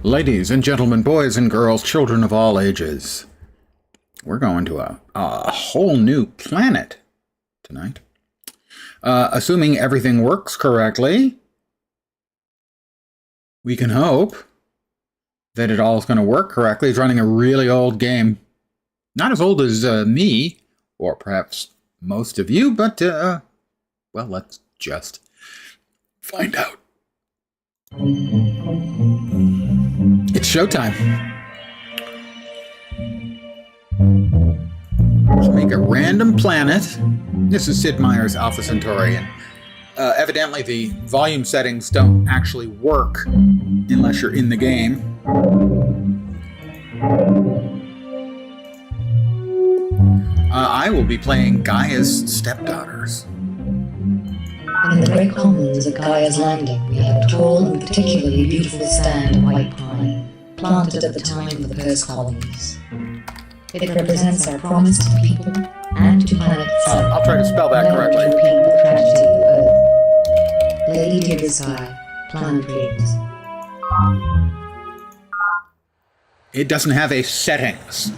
Ladies and gentlemen, boys and girls, children of all ages, we're going to a whole new planet tonight. Assuming everything works correctly, we can hope that it all is going to work correctly. It's running a really old game. Not as old as me, or perhaps most of you, but, well, let's just find out. It's showtime. Let's make a random planet. This is Sid Meier's Alpha Centauri, and evidently the volume settings don't actually work unless you're in the game. I will be playing Gaia's stepdaughters. In the Great Commons at Gaia's Landing, we have a tall and particularly beautiful stand of white pine, planted at the time of the first colonies. It represents our promise to people and to planet itself. I'll try to spell that correctly. To repeat the tragedy of Earth. Lady to the sky, planet dreams. It doesn't have a settings.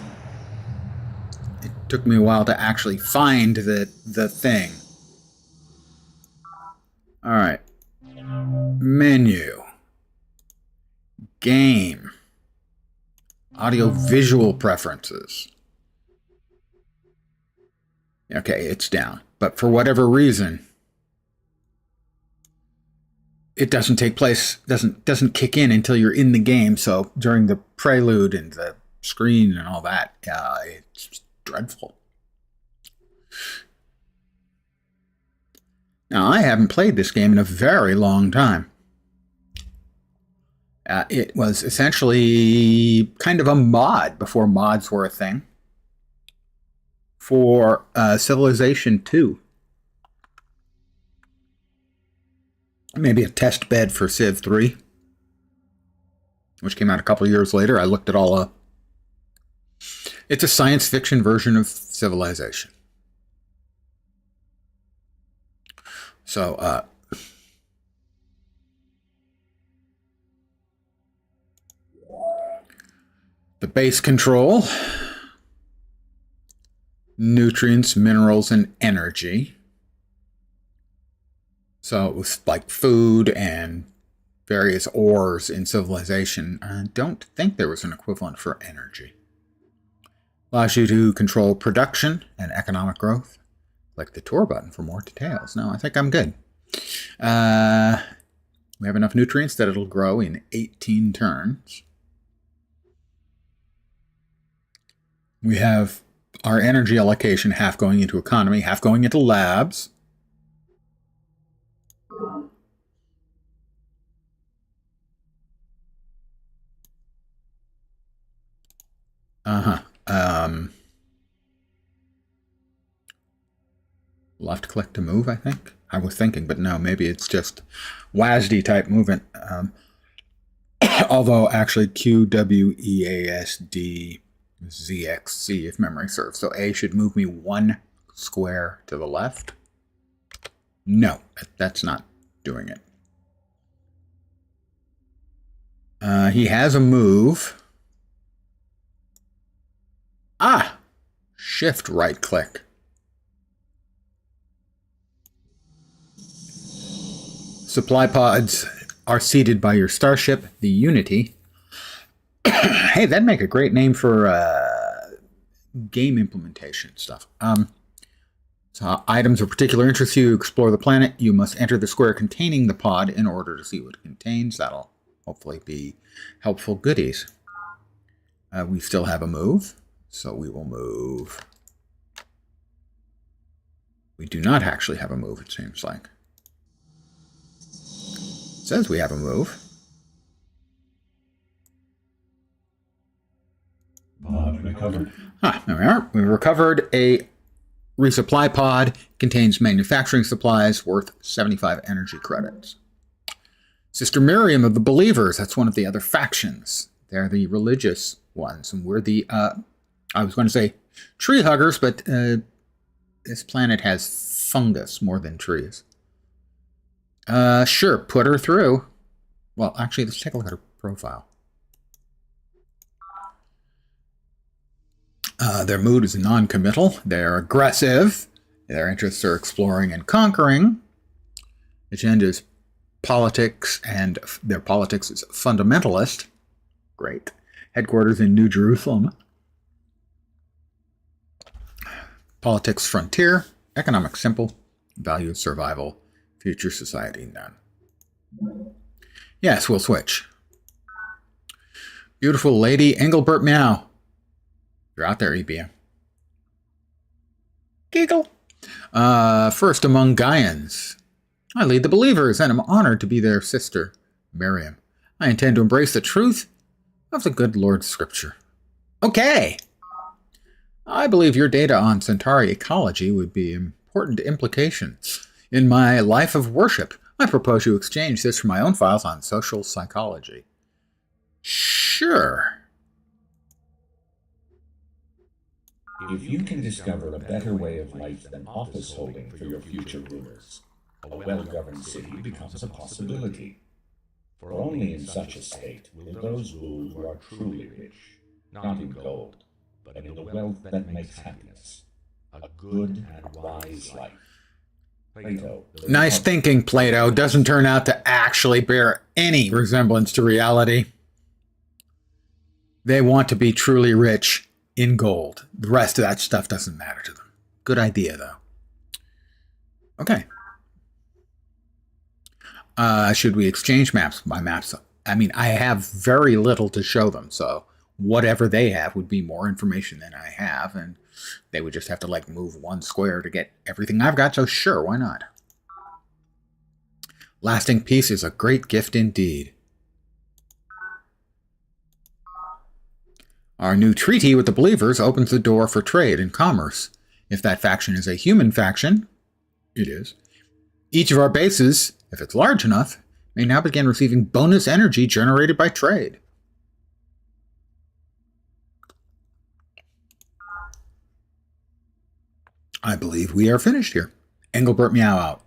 It took me a while to actually find the thing. All right. Menu. Game. Audio-visual preferences. Okay, it's down. But for whatever reason, it doesn't take place, doesn't kick in until you're in the game. So during the prelude and the screen and all that, it's dreadful. Now, I haven't played this game in a very long time. It was essentially kind of a mod before mods were a thing for Civilization II. Maybe a test bed for Civ III, which came out a couple of years later. I looked it all up. It's a science fiction version of Civilization. So, the base control, nutrients, minerals, and energy. So it was like food and various ores in Civilization. I don't think there was an equivalent for energy. Allows you to control production and economic growth. Click the tour button for more details. No, I think I'm good. We have enough nutrients that it'll grow in 18 turns. We have our energy allocation, half going into economy, half going into labs. Left click to move, I think. I was thinking, but no, maybe it's just WASD type movement. Although actually QWEASD ZXC if memory serves. So A should move me one square to the left. No, that's not doing it. He has a move. Shift right click. Supply pods are seated by your starship, the Unity. Hey, that'd make a great name for game implementation stuff. So items of particular interest to you explore the planet. You must enter the square containing the pod in order to see what it contains. That'll hopefully be helpful goodies. We still have a move, so we will move. We do not actually have a move, it seems like. It says we have a move. Pod recovered. There we are. We recovered a resupply pod. Contains manufacturing supplies worth 75 energy credits. Sister Miriam of the Believers. That's one of the other factions. They're the religious ones. And we're the, I was going to say tree huggers, but this planet has fungus more than trees. Sure, put her through. Well, actually, let's take a look at her profile. Their mood is non-committal. They're aggressive. Their interests are exploring and conquering. Agenda is politics, and their politics is fundamentalist. Great. Headquarters in New Jerusalem. Politics frontier. Economic simple. Values survival. Future society none. Yes, we'll switch. Beautiful lady Engelbert Meow. You're out there, EBM. Giggle. First among Gaians. I lead the believers and am honored to be their sister, Miriam. I intend to embrace the truth of the good Lord's scripture. Okay. I believe your data on Centauri ecology would be important implications in my life of worship. I propose you exchange this for my own files on social psychology. Sure. If you can discover a better way of life than office holding for your future rulers, a well-governed city becomes a possibility. For only in such a state will those rule who are truly rich, not in gold, but in the wealth that makes happiness, a good and wise life. Plato. Nice thinking, Plato. Doesn't turn out to actually bear any resemblance to reality. They want to be truly rich in gold. The rest of that stuff doesn't matter to them. Good idea, though. Okay. Should we exchange maps? My maps. I mean, I have very little to show them, so whatever they have would be more information than I have, and they would just have to, like, move one square to get everything I've got, so sure, why not? Lasting peace is a great gift indeed. Our new treaty with the believers opens the door for trade and commerce. If that faction is a human faction, it is, each of our bases, if it's large enough, may now begin receiving bonus energy generated by trade. I believe we are finished here. Engelbert Meow out.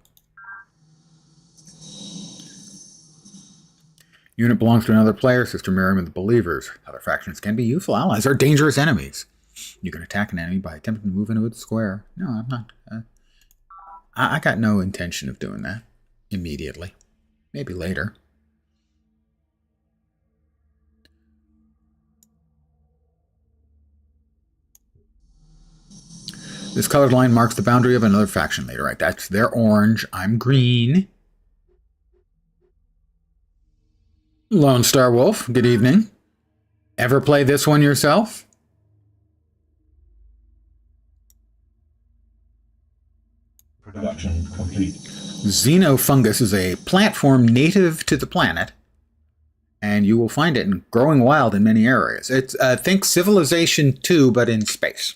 Unit belongs to another player, Sister Miriam and the Believers. Other factions can be useful allies or dangerous enemies. You can attack an enemy by attempting to move into its square. No, I'm not. I got no intention of doing that immediately. Maybe later. This colored line marks the boundary of another faction leader. Right, that's their orange. I'm green. Lone Star Wolf, good evening. Ever play this one yourself? Production complete. Xenofungus is a plant form native to the planet, and you will find it in growing wild in many areas. It's think Civilization II, but in space.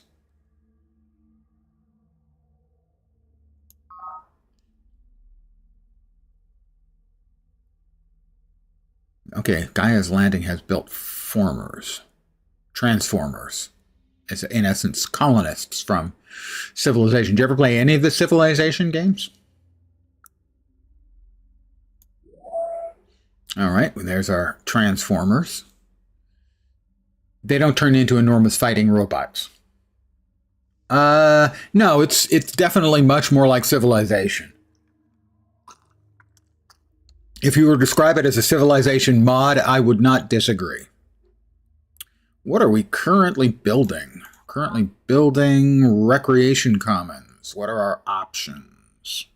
Okay, Gaia's Landing has built transformers. It's, in essence, colonists from Civilization. Did you ever play any of the Civilization games? All right, well, there's our transformers. They don't turn into enormous fighting robots. No, it's definitely much more like Civilization. If you were to describe it as a Civilization mod, I would not disagree. What are we currently building? Currently building recreation commons. What are our options?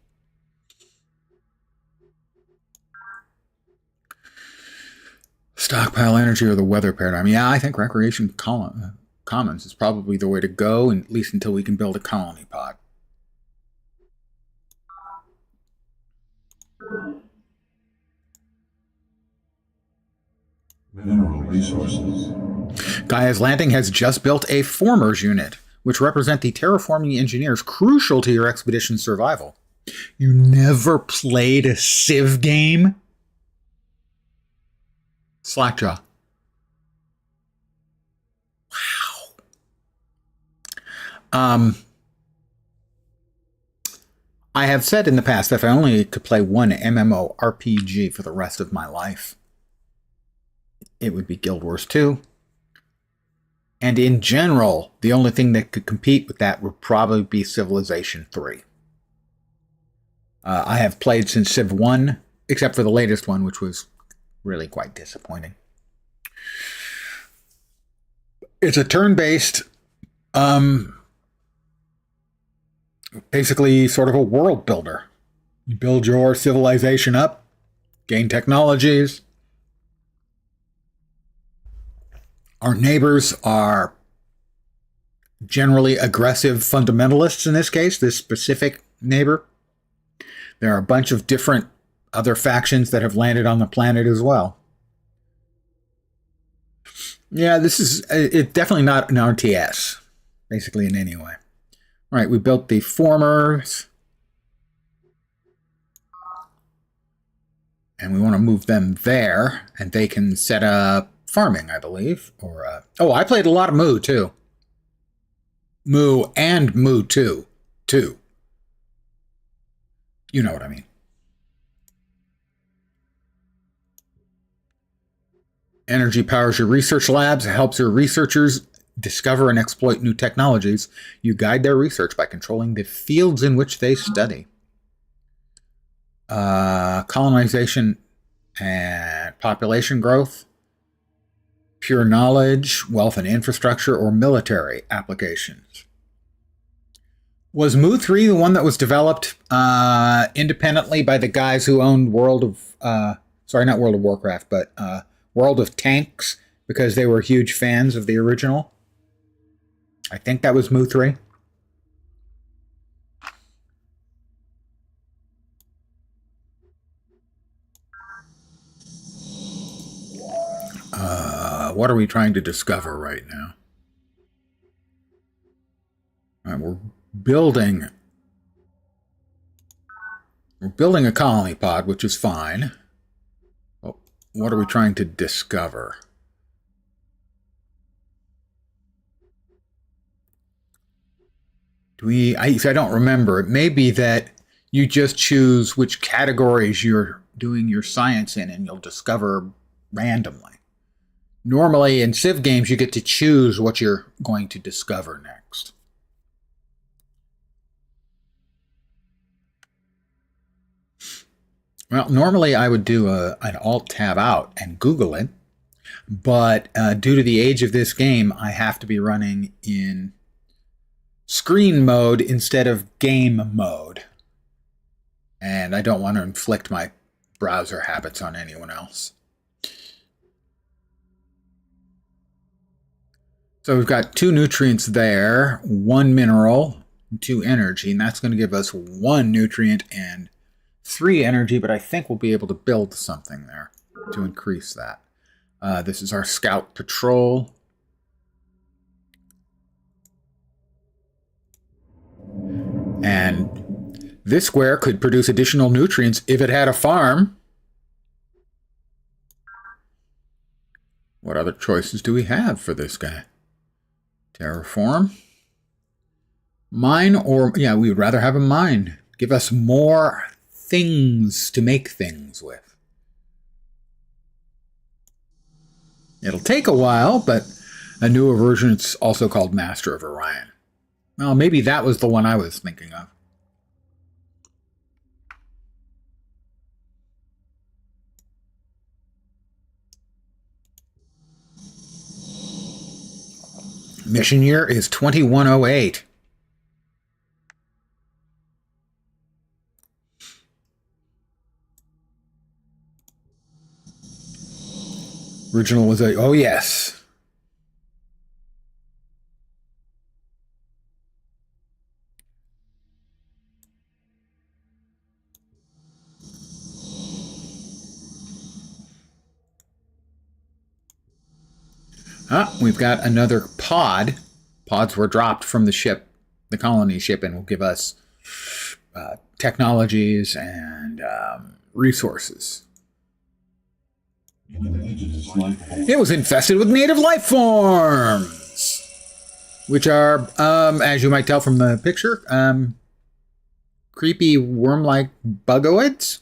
Stockpile energy or the weather paradigm? Yeah, I think recreation commons is probably the way to go, at least until we can build a colony pod. Mineral resources. Gaia's Landing has just built a Formers unit, which represent the terraforming engineers crucial to your expedition's survival. You never played a Civ game? Slackjaw. Wow. I have said in the past that if I only could play one MMORPG for the rest of my life, it would be Guild Wars 2. And in general, the only thing that could compete with that would probably be Civilization III. I have played since Civ I, except for the latest one, which was really quite disappointing. It's a turn-based, basically sort of a world builder. You build your civilization up, gain technologies. Our neighbors are generally aggressive fundamentalists in this case, this specific neighbor. There are a bunch of different other factions that have landed on the planet as well. Yeah, this is it's definitely not an RTS, basically in any way. All right, we built the formers. And we want to move them there, and they can set up farming, I believe. Or oh, I played a lot of Moo, too. Moo and Moo 2, too. You know what I mean. Energy powers your research labs, helps your researchers discover and exploit new technologies. You guide their research by controlling the fields in which they study. Colonization and population growth, pure knowledge, wealth and infrastructure, or military applications. Was Moo 3 the one that was developed independently by the guys who owned World of, sorry, not World of Warcraft, but World of Tanks, because they were huge fans of the original? I think that was Moo 3. What are we trying to discover right now? All right, we're building a colony pod, which is fine. Well, what are we trying to discover? I don't remember. It may be that you just choose which categories you're doing your science in, and you'll discover randomly. Normally, in Civ games, you get to choose what you're going to discover next. Well, normally I would do an Alt-Tab out and Google it, but due to the age of this game, I have to be running in screen mode instead of game mode. And I don't want to inflict my browser habits on anyone else. So we've got 2 nutrients there, 1 mineral, 2 energy, and that's going to give us 1 nutrient and 3 energy, but I think we'll be able to build something there to increase that. This is our scout patrol. And this square could produce additional nutrients if it had a farm. What other choices do we have for this guy? Terraform. Mine, or yeah, we would rather have a mine. Give us more things to make things with. It'll take a while, but a newer version, it's also called Master of Orion. Well, maybe that was the one I was thinking of. Mission year is 2108. Original was a, oh yes. We've got another pod. Pods were dropped from the ship, the colony ship, and will give us technologies and resources. It was infested with native life forms, which are, as you might tell from the picture, creepy worm-like bugoids.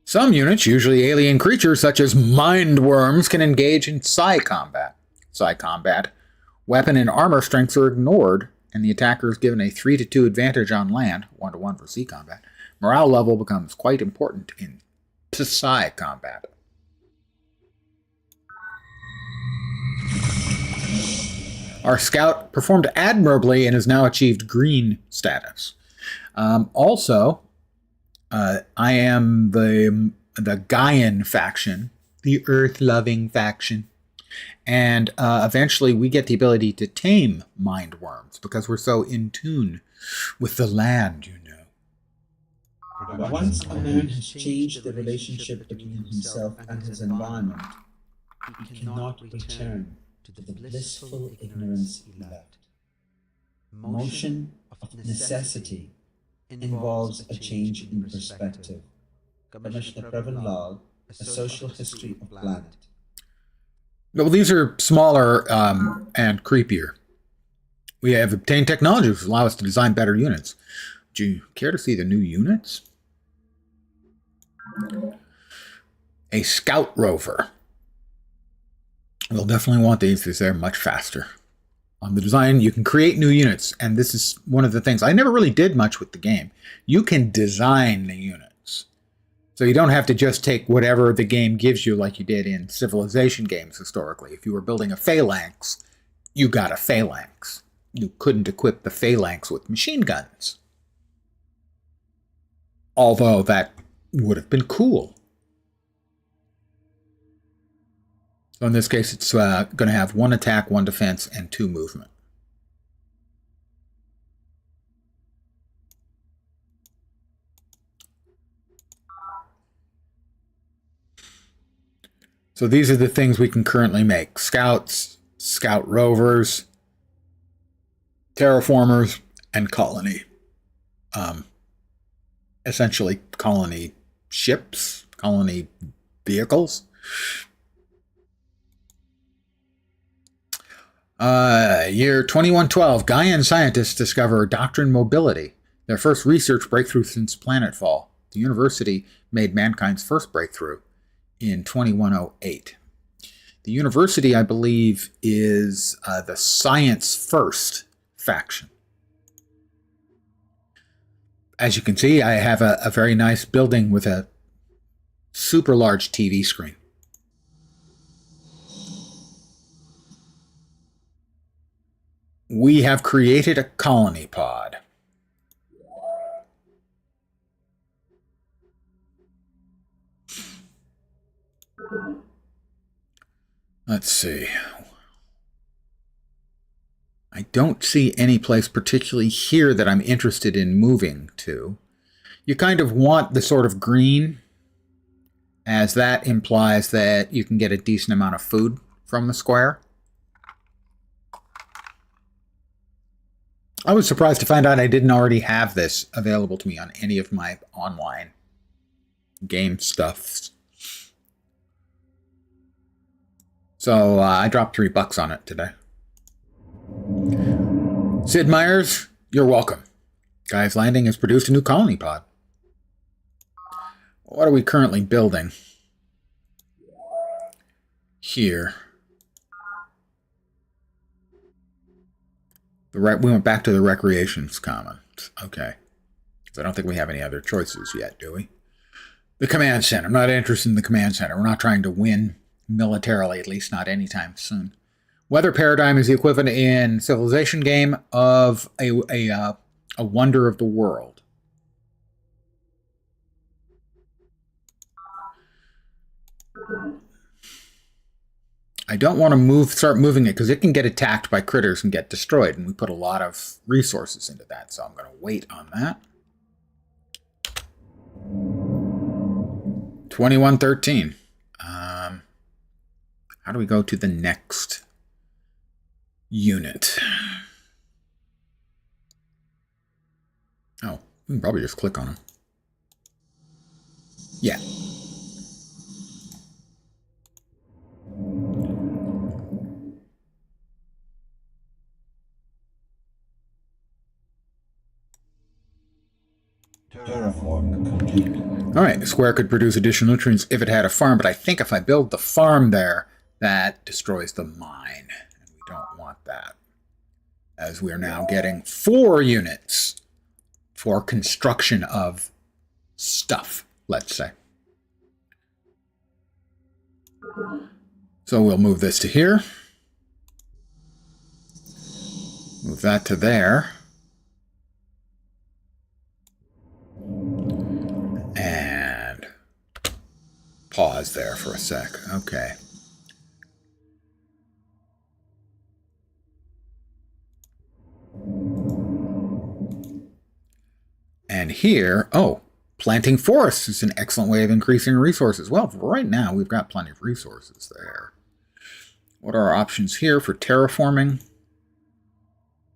Some units, usually alien creatures such as mind worms, can engage in psi combat. psi combat. Weapon and armor strengths are ignored, and the attacker is given a 3-2 advantage on land, 1-1 for sea combat. Morale level becomes quite important in psi combat. Our scout performed admirably and has now achieved green status. Also, I am the Gaian faction, the Earth-loving faction. And eventually we get the ability to tame mind worms because we're so in tune with the land, you know. Once a man has changed the relationship between himself and his environment, he cannot return to the blissful ignorance he left. Motion of necessity involves a change in perspective. Commissioner Previn Lal, A Social History of Planet. Well, these are smaller and creepier. We have obtained technology which allow us to design better units. Would you care to see the new units? A scout rover. We'll definitely want these because they're much faster. On the design, you can create new units, and this is one of the things. I never really did much with the game. You can design the units. So you don't have to just take whatever the game gives you like you did in Civilization games historically. If you were building a phalanx, you got a phalanx. You couldn't equip the phalanx with machine guns. Although that would have been cool. So in this case, it's going to have 1 attack, 1 defense, and 2 movement. So these are the things we can currently make. Scouts, scout rovers, terraformers, and colony. Essentially colony ships, colony vehicles. Year 2112, Gaian scientists discover doctrine mobility, their first research breakthrough since planetfall. The university made mankind's first breakthrough in 2108. The university, I believe, is the Science First faction. As you can see, I have a very nice building with a super large TV screen. We have created a colony pod. Let's see. I don't see any place particularly here that I'm interested in moving to. You kind of want the sort of green, as that implies that you can get a decent amount of food from the square. I was surprised to find out I didn't already have this available to me on any of my online game stuffs. So I dropped $3 on it today. Sid Meier's, you're welcome. Guy's Landing has produced a new colony pod. What are we currently building? Here. We went back to the recreations commons. Okay. So I don't think we have any other choices yet, do we? The command center. I'm not interested in the command center. We're not trying to win militarily, at least not anytime soon. Weather paradigm is the equivalent in Civilization game of a wonder of the world. I don't want to start moving it because it can get attacked by critters and get destroyed, and we put a lot of resources into that, so I'm going to wait on that. 2113. How do we go to the next unit? Oh, we can probably just click on them. Yeah. Terraform complete. All right, the square could produce additional nutrients if it had a farm, but I think if I build the farm there, That destroys the mine, and we don't want that, as we are now getting 4 units for construction of stuff, let's say. So we'll move this to here. Move that to there. And pause there for a sec. Okay. And here, oh, planting forests is an excellent way of increasing resources. Well, right now we've got plenty of resources there. What are our options here for terraforming?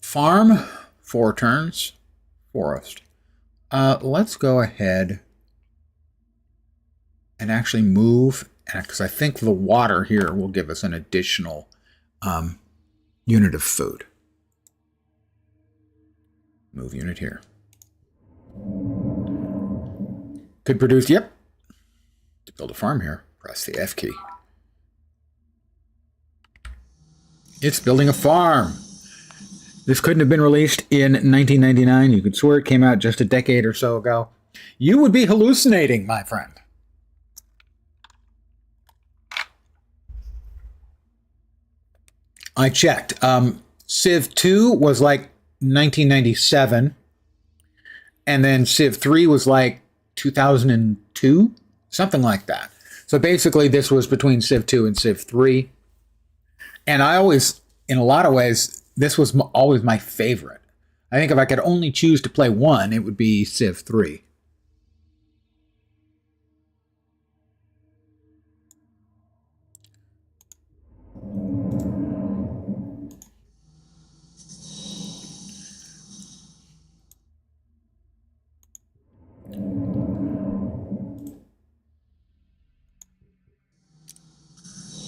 Farm, 4 turns, forest. Let's go ahead and actually move, because I think the water here will give us an additional unit of food. Move unit here. Could produce, yep. To build a farm here, press the F key. It's building a farm. This couldn't have been released in 1999. You could swear it came out just a decade or so ago. You would be hallucinating, my friend. I checked. Civ II was like 1997. And then Civ III was like 2002, something like that. So basically this was between Civ II and Civ III. And I always, in a lot of ways, this was always my favorite. I think if I could only choose to play one, it would be Civ III.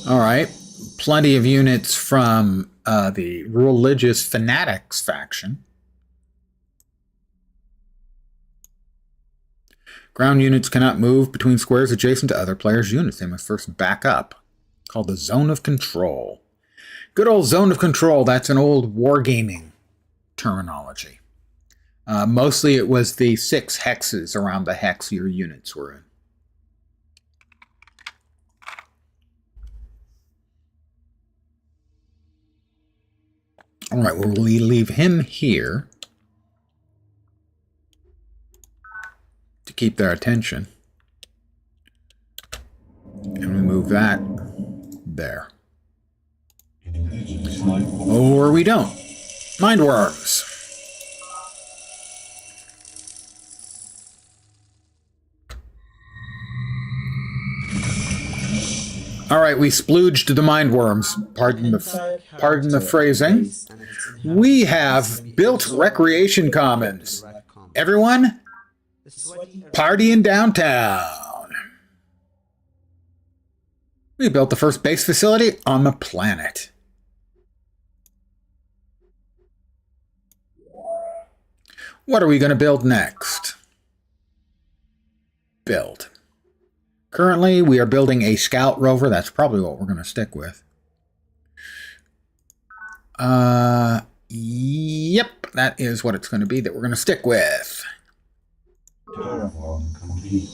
All right, plenty of units from the religious fanatics faction. Ground units cannot move between squares adjacent to other players' units. They must first back up. Called the Zone of Control. Good old Zone of Control. That's an old wargaming terminology. Mostly it was the 6 hexes around the hex your units were in. All right, we'll leave him here to keep their attention. And we move that there. Or we don't. Mindworms. All right, we splooged the mindworms. Pardon the phrasing. We have built recreation commons. Everyone, party in downtown. We built the first base facility on the planet. What are we going to build next? Build. Currently, we are building a scout rover. That's probably what we're going to stick with. Yep, that is what it's going to be that we're going to stick with. Terraform complete.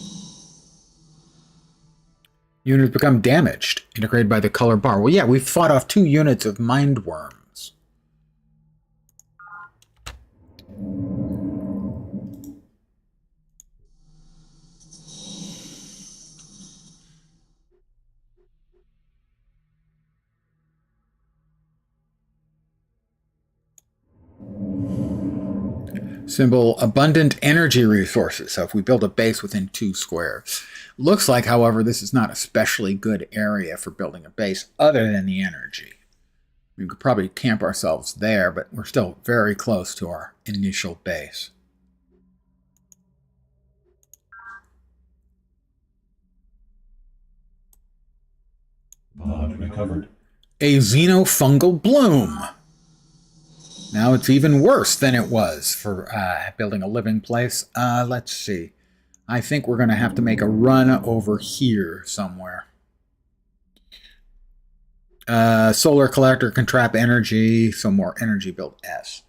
Units become damaged, integrated by the color bar. Well, yeah, we fought off 2 units of mindworms. Symbol abundant energy resources. So if we build a base within 2 squares. Looks like, however, this is not a especially good area for building a base other than the energy. We could probably camp ourselves there, but we're still very close to our initial base. Pod recovered. A xenofungal bloom. Now it's even worse than it was for building a living place. Let's see. I think we're going to have to make a run over here somewhere. Solar collector can trap energy, so more energy build S.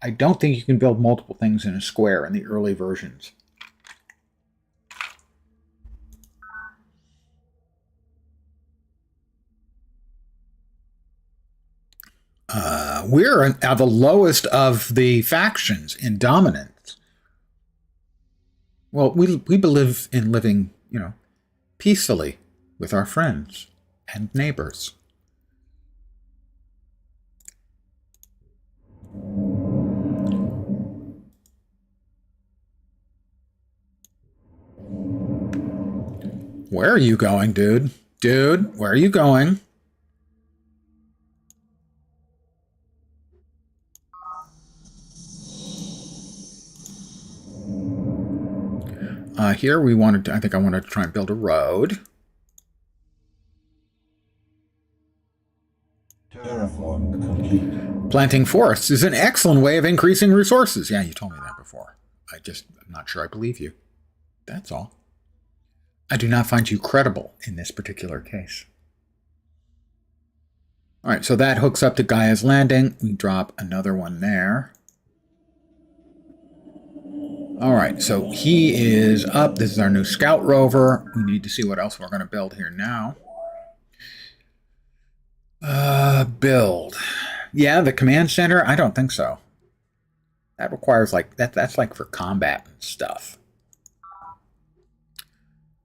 I don't think you can build multiple things in a square in the early versions. We're the lowest of the factions in dominance. Well, we believe in living, peacefully with our friends and neighbors. Where are you going, dude? Dude, where are you going? Here we wanted to, I think I wanted to try and build a road. Terraform complete. Planting forests is an excellent way of increasing resources. Yeah, you told me that before. I'm not sure I believe you. That's all. I do not find you credible in this particular case. All right, so that hooks up to Gaia's Landing. We drop another one there. All right, so he is up. This is our new scout rover. We need to see what else we're going to build here now. Build. Yeah, the command center? I don't think so. That requires that's like for combat and stuff.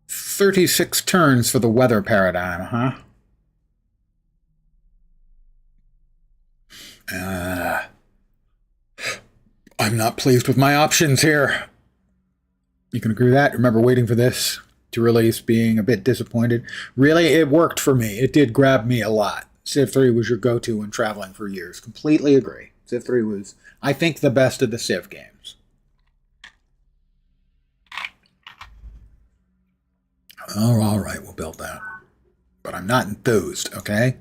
36 turns for the weather paradigm, huh? I'm not pleased with my options here. You can agree with that? Remember waiting for this to release, being a bit disappointed. Really, it worked for me. It did grab me a lot. Civ 3 was your go-to when traveling for years. Completely agree. Civ 3 was, I think, the best of the Civ games. Oh, all right, we'll build that. But I'm not enthused, okay?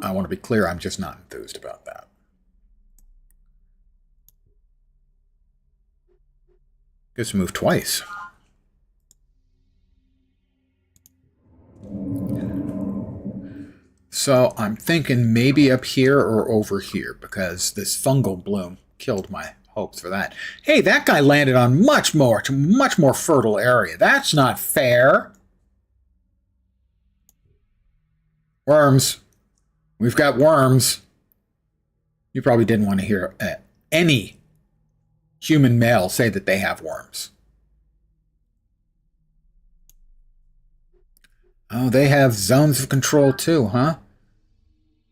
I want to be clear, I'm just not enthused about that. Gets to move twice. So I'm thinking maybe up here or over here, because this fungal bloom killed my hopes for that. Hey, that guy landed on much more fertile area. That's not fair. Worms. We've got worms. You probably didn't want to hear any human male say that they have worms. Oh, they have zones of control too, huh?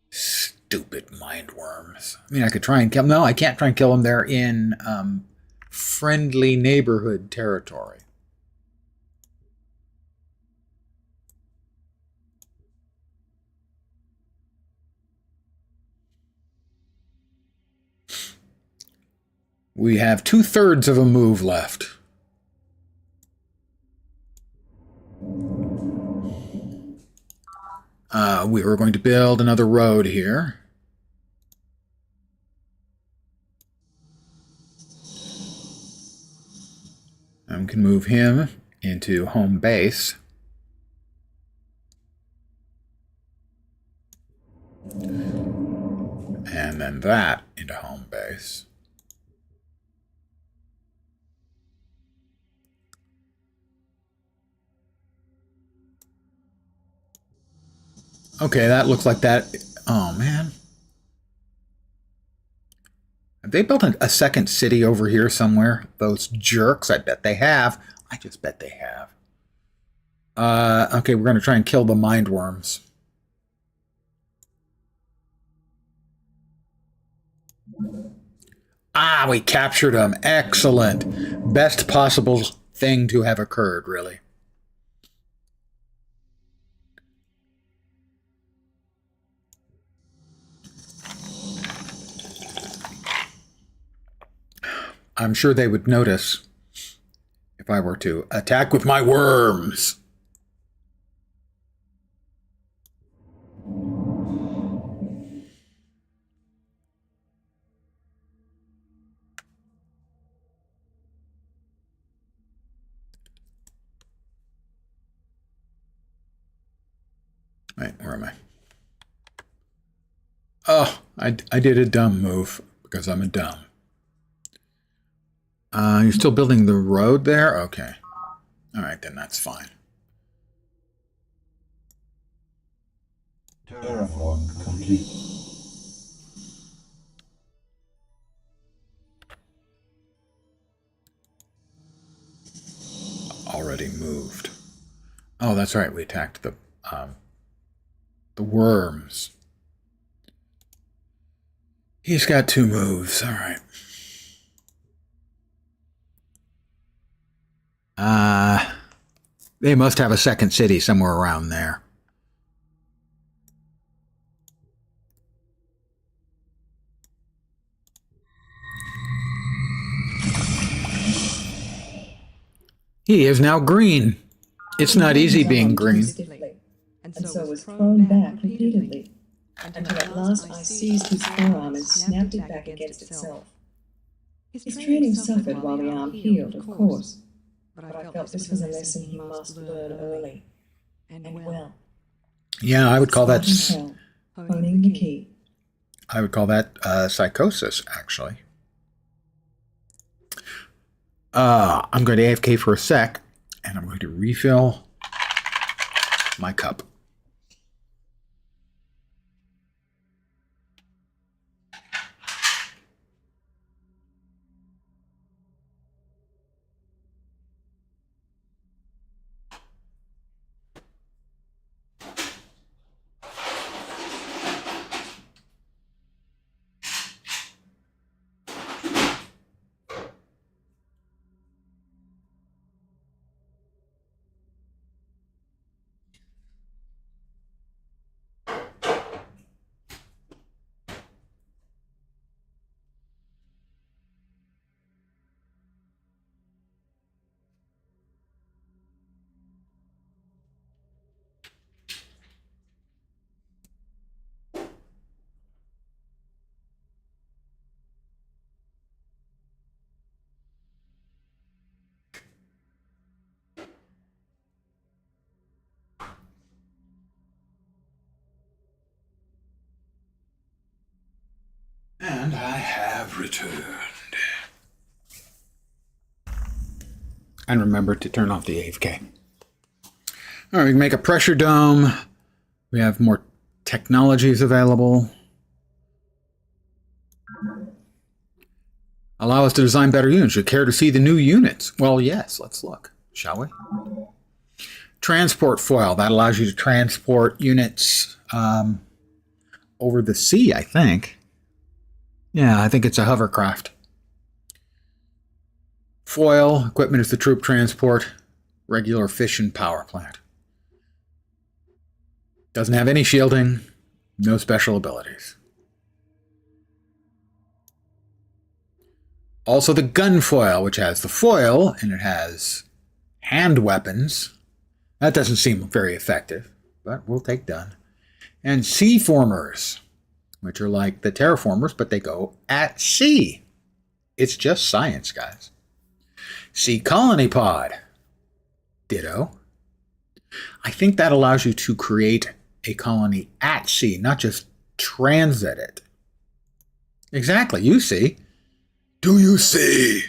Stupid mind worms. I mean, I could try and kill them. No, I can't try and kill them. They're in friendly neighborhood territory. We have 2/3 of a move left. We were going to build another road here. And we can move him into home base. And then that into home base. Okay, that looks like that. Oh, man. Have they built a second city over here somewhere? Those jerks. I bet they have. I just bet they have. Okay, we're going to try and kill the mind worms. Ah, we captured them. Excellent. Best possible thing to have occurred, really. I'm sure they would notice if I were to attack with my worms. Right, where am I? Oh, I did a dumb move because I'm a dumb. You're still building the road there? Okay. All right, then that's fine. Terraform complete. Already moved. Oh, that's right. We attacked the worms. He's got 2 moves. All right. They must have a second city somewhere around there. He is now green. It's not easy being green. And so was thrown back repeatedly, until at last I seized his forearm and snapped it back against itself. His training suffered while the arm healed, of course, but I felt this was a lesson he must learn early, and well. Yeah, I would call that... Honing the key. I would call that psychosis, actually. I'm going to AFK for a sec, and I'm going to refill my cup. And I have returned. And remember to turn off the AFK. All right, we can make a pressure dome. We have more technologies available. Allow us to design better units. You care to see the new units? Well, yes, let's look, shall we? Transport foil. That allows you to transport units over the sea, I think. Yeah, I think it's a hovercraft. Foil, equipment is the troop transport, regular fission power plant. Doesn't have any shielding, no special abilities. Also the gun foil, which has the foil and it has hand weapons. That doesn't seem very effective, but we'll take done. And sea formers, which are like the terraformers, but they go at sea. It's just science, guys. Sea colony pod. Ditto. I think that allows you to create a colony at sea, not just transit it. Exactly, you see. Do you see?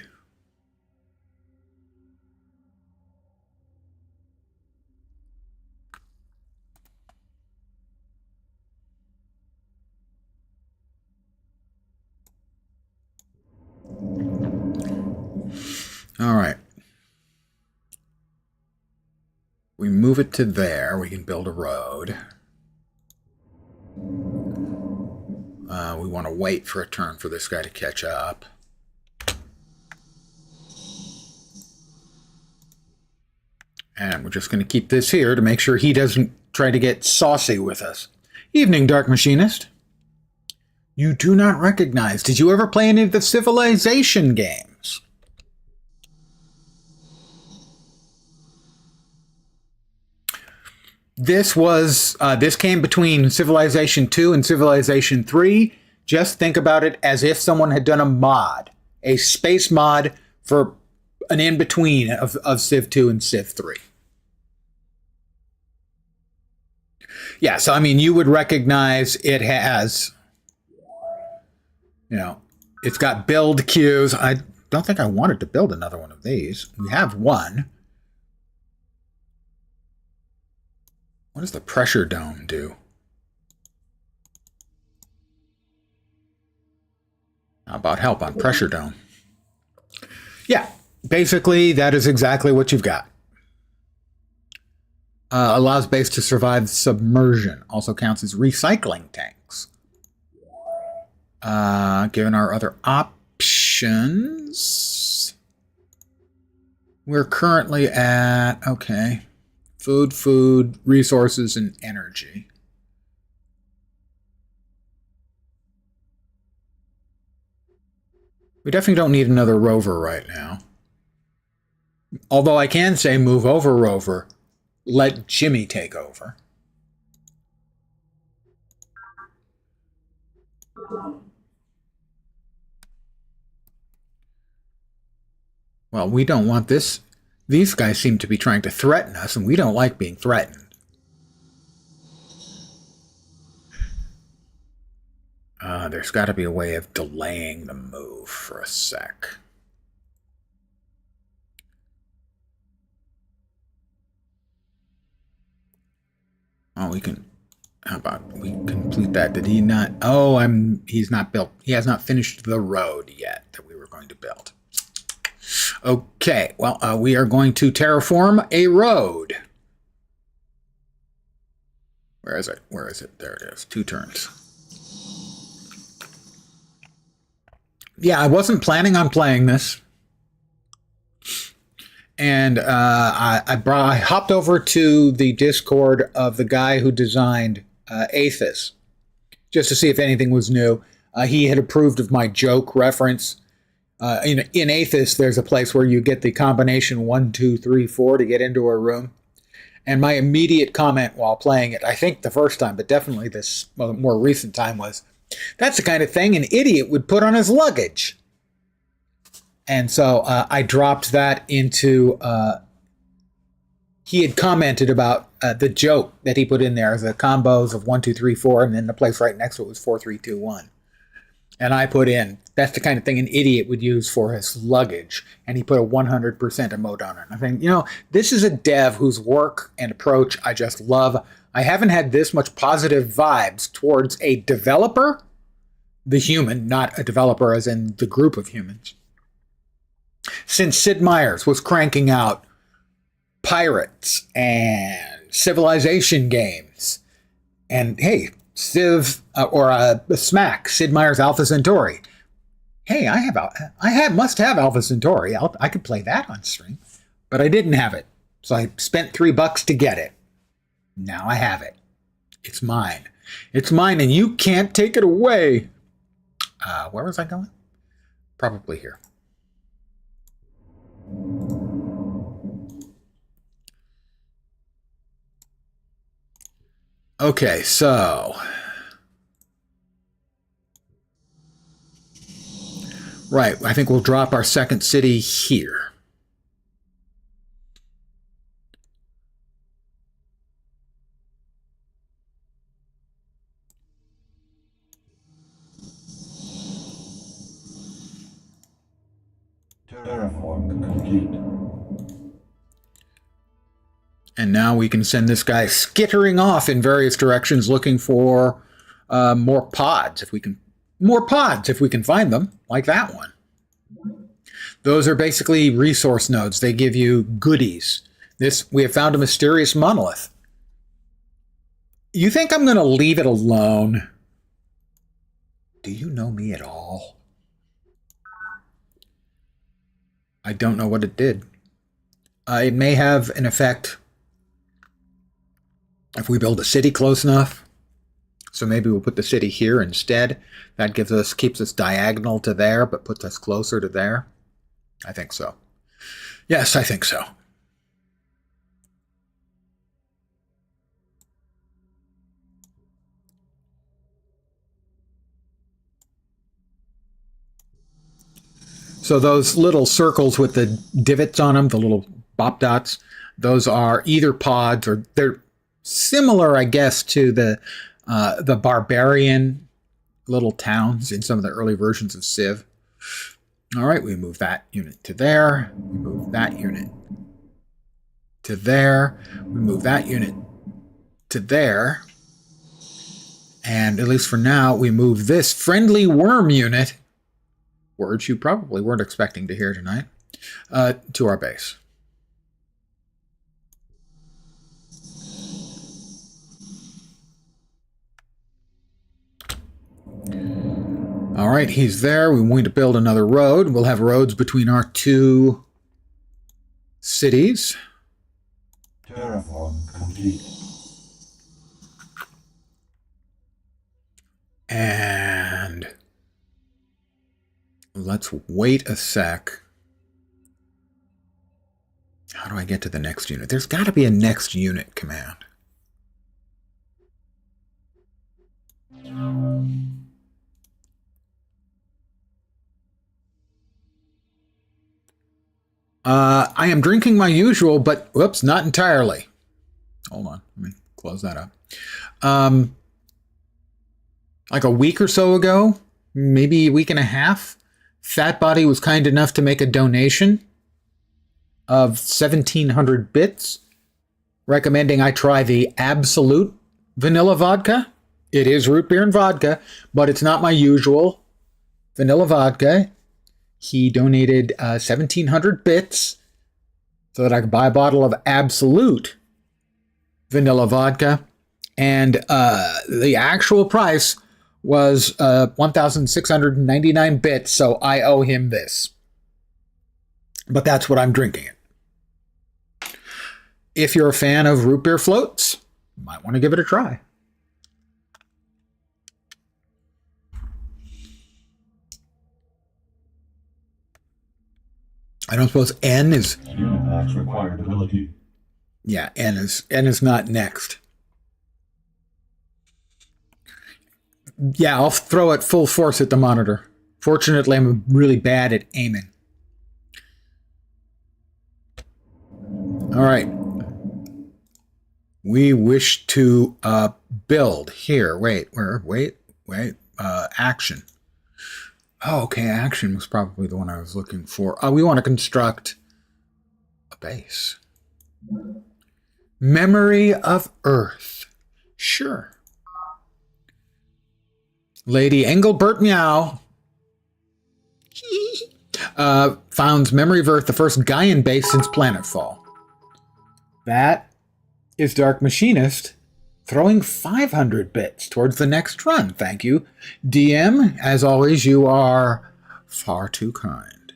All right. We move it to there. We can build a road. We want to wait for a turn for this guy to catch up. And we're just going to keep this here to make sure he doesn't try to get saucy with us. Evening, Dark Machinist. You do not recognize. Did you ever play any of the Civilization games? This came between Civilization II and Civilization III. Just think about it as if someone had done a mod, a space mod for an in-between of Civ II and Civ III. Yeah, so I mean, you would recognize it has You know, it's got build queues. I don't think I wanted to build another one of these. We have one. What does the pressure dome do? How about help on pressure dome? Yeah, basically that is exactly what you've got. Allows base to survive submersion. Also counts as recycling tanks. Given our other options, we're currently at, okay, food, resources, and energy. We definitely don't need another rover right now. Although I can say move over, rover. Let Jimmy take over. Well, we don't want this. These guys seem to be trying to threaten us, and we don't like being threatened. There's got to be a way of delaying the move for a sec. Oh, we can. How about we complete that? Did he not? Oh, he's not built. He has not finished the road yet that we were going to build. Okay, well, we are going to terraform a road. Where is it? Where is it? There it is. 2 turns. Yeah, I wasn't planning on playing this. And I hopped over to the Discord of the guy who designed Aethys, just to see if anything was new. He had approved of my joke reference. In Aethys, there's a place where you get the combination 1, 2, 3, 4 to get into a room. And my immediate comment while playing it, I think the first time, but definitely this more recent time, was, that's the kind of thing an idiot would put on his luggage. And so I dropped that into, he had commented about the joke that he put in there, the combos of 1, 2, 3, 4, and then the place right next to it was 4, 3, 2, 1. And I put in, that's the kind of thing an idiot would use for his luggage. And he put a 100% emote on it. I think, this is a dev whose work and approach I just love. I haven't had this much positive vibes towards a developer, the human, not a developer as in the group of humans, since Sid Meier's was cranking out pirates and civilization games. And hey, Civ or SMAC, Sid Meier's Alpha Centauri. Hey, I must have Alpha Centauri. I could play that on stream, but I didn't have it. So I spent $3 to get it. Now I have it. It's mine. It's mine, and you can't take it away. Where was I going? Probably here. Okay, so right, I think we'll drop our second city here. Terraform complete. And now we can send this guy skittering off in various directions looking for more pods if we can find them, like that one. Those are basically resource nodes. They give you goodies. We have found a mysterious monolith. You think I'm going to leave it alone? Do you know me at all? I don't know what it did. It may have an effect if we build a city close enough. So maybe we'll put the city here instead. That keeps us diagonal to there, but puts us closer to there. I think so. Yes, I think so. So those little circles with the divots on them, the little bop dots, those are either pods or they're similar, I guess, to the barbarian little towns in some of the early versions of Civ. All right, we move that unit to there. We move that unit to there. We move that unit to there. And at least for now, we move this friendly worm unit, words you probably weren't expecting to hear tonight, to our base. All right, he's there. We're going to build another road. We'll have roads between our two cities. Terraform complete. And let's wait a sec. How do I get to the next unit? There's got to be a next unit command. I am drinking my usual, but whoops, not entirely. Hold on, let me close that up. Like a week or so ago, maybe a week and a half, Fat Body was kind enough to make a donation of 1,700 bits, recommending I try the Absolute vanilla vodka. It is root beer and vodka, but it's not my usual vanilla vodka. He donated 1,700 bits so that I could buy a bottle of Absolute vanilla vodka. And the actual price was 1,699 bits, so I owe him this. But that's what I'm drinking it. If you're a fan of root beer floats, you might want to give it a try. I don't suppose N is... Unit required ability. Yeah, N is not next. Yeah, I'll throw it full force at the monitor. Fortunately, I'm really bad at aiming. All right. We wish to build here. Wait, action. Oh, okay, action was probably the one I was looking for. We want to construct a base. Memory of Earth. Sure. Lady Engelbert Meow founds Memory of Earth, the first Gaian base since Planetfall. That is Dark Machinist throwing 500 bits towards the next run. Thank you, DM. As always, you are far too kind.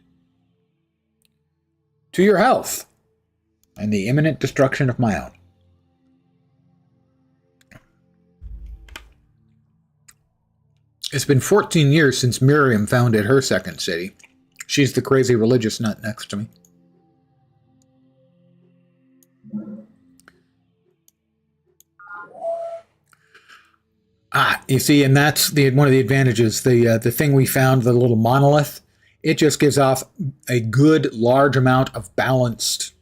To your health and the imminent destruction of my own. It's been 14 years since Miriam founded her second city. She's the crazy religious nut next to me. You see, and that's one of the advantages. The thing we found, the little monolith, it just gives off a good large amount of balanced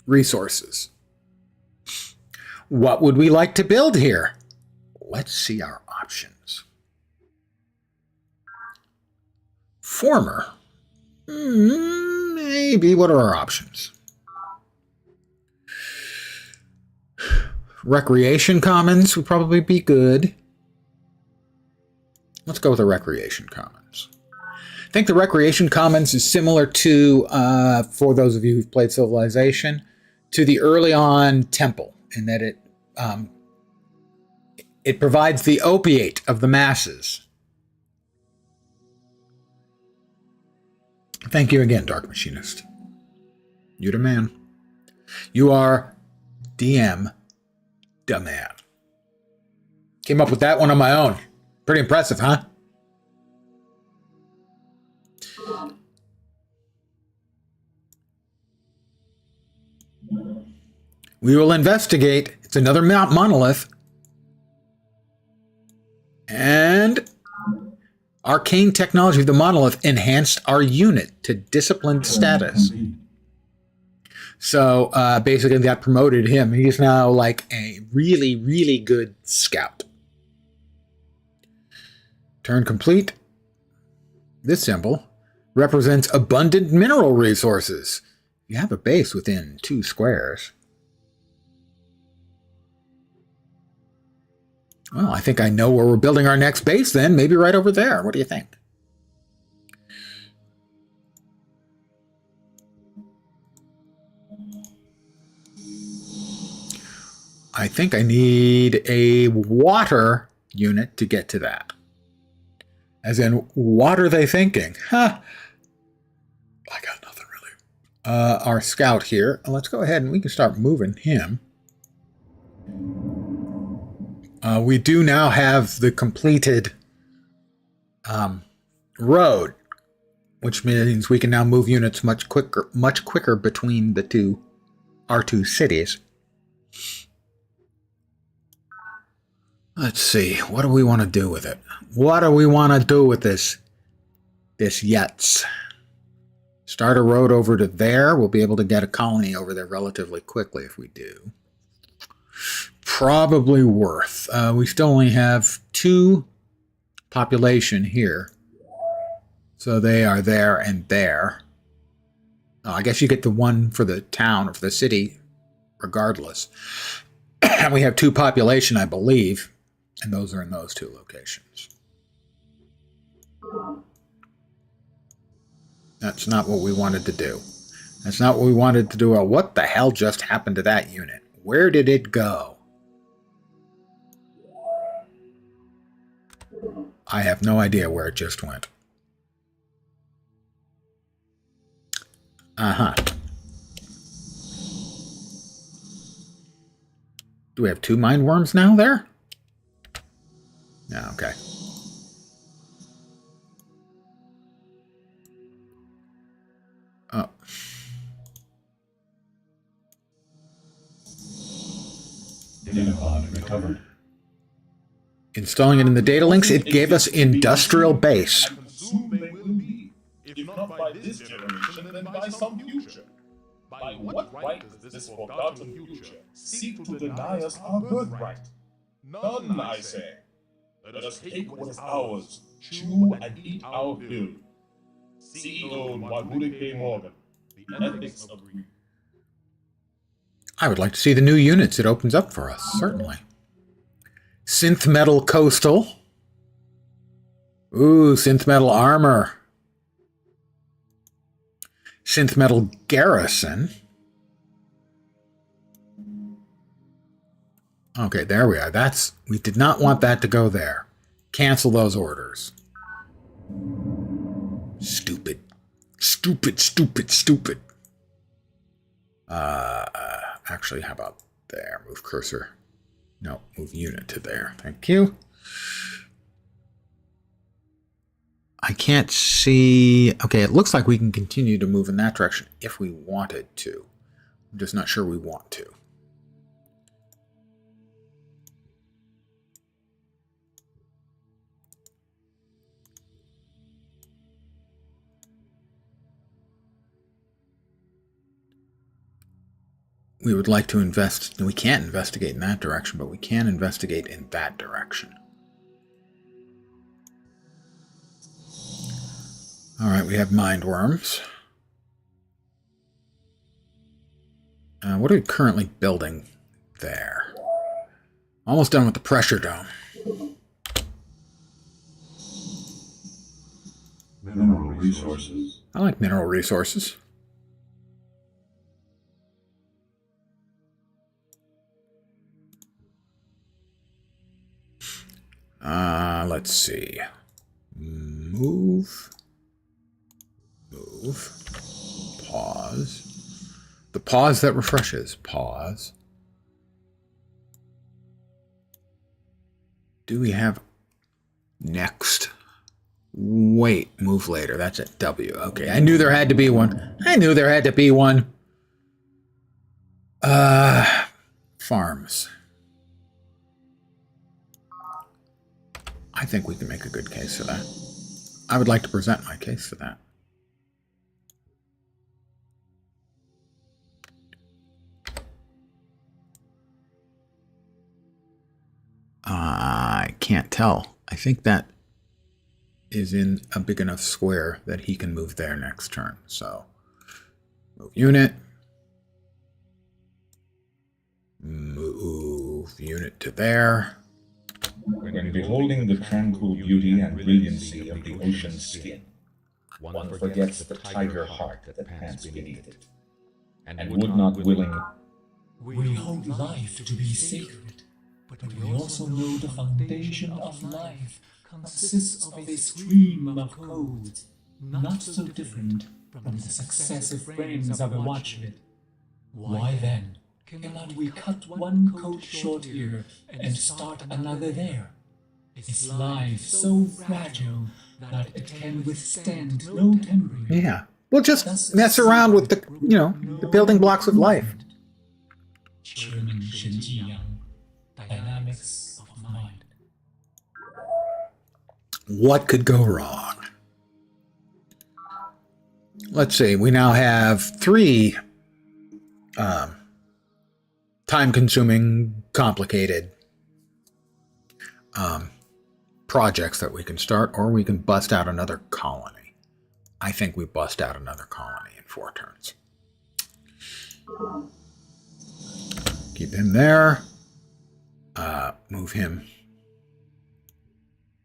resources. What would we like to build here? Let's see our options. Former. Maybe. What are our options? Recreation Commons would probably be good. Let's go with the Recreation Commons. I think the Recreation Commons is similar to, for those of you who've played Civilization, to the early on Temple, in that it provides the opiate of the masses. Thank you again, Dark Machinist. You the man. You are DM the man. Came up with that one on my own. Pretty impressive, huh? We will investigate. It's another monolith. And arcane technology of the monolith enhanced our unit to disciplined status. So basically that promoted him. He's now like a really, really good scout. Turn complete. This symbol represents abundant mineral resources. You have a base within 2 squares. Well, I think I know where we're building our next base then. Maybe right over there. What do you think? I think I need a water unit to get to that. As in, what are they thinking? Huh. I got nothing really. Our scout here. Let's go ahead and we can start moving him. We do now have the completed road, which means we can now move units much quicker between our two cities. Let's see. What do we want to do with it? What do we want to do with this Yetz? Start a road over to there. We'll be able to get a colony over there relatively quickly if we do. Probably worth. We still only have 2 population here. So they are there and there. I guess you get the one for the town or for the city regardless. And we have 2 population, I believe. And those are in those 2 locations. That's not what we wanted to do. That's not what we wanted to do. Well, what the hell just happened to that unit? Where did it go? I have no idea where it just went. Uh-huh. Do we have 2 mind worms now there? No, okay. Oh. Data pod recovered. Installing it in the data links, it gave us industrial base. Soon they will be. If not by this generation, then by some future. By what right does this forgotten future seek to deny us our birthright? None, I say. Let us take what is ours, chew and eat our fill. CEO Wagurike Morgan, the ethics of greed. I would like to see the new units it opens up for us, certainly. Synth metal coastal. Ooh, synth metal armor. Synth metal garrison. Okay, there we are. We did not want that to go there. Cancel those orders. Stupid. Stupid, stupid, stupid. Actually, how about there? Move cursor. No, move unit to there. Thank you. I can't see... Okay, it looks like we can continue to move in that direction if we wanted to. I'm just not sure we want to. We would like to invest... We can't investigate in that direction, but we can investigate in that direction. All right, we have mind worms. What are we currently building there? Almost done with the pressure dome. Mineral resources. I like mineral resources. Let's see. Move. Pause. The pause that refreshes. Pause. Do we have next? Wait, move later. That's at W. Okay, I knew there had to be one. Farms. I think we can make a good case for that. I would like to present my case for that. I can't tell. I think that is in a big enough square that he can move there next turn. So move unit. Move unit to there. When beholding the tranquil beauty and brilliancy of the ocean's skin, one forgets the tiger heart that pants beneath it, and would not willing. We hold life to be sacred, but we also know the foundation of life consists of a stream of codes, not so different from the successive frames of a watchlet. Why then cannot we cut one code short here and start another there? Is life so fragile that it can withstand no tempering? Yeah. We'll just mess around with the, the building blocks of life. Chairman Shen Jiyang, Dynamics of Mind. What could go wrong? Let's see. We now have 3 time-consuming, complicated projects that we can start, or we can bust out another colony. I think we bust out another colony in 4 turns. Keep him there. Move him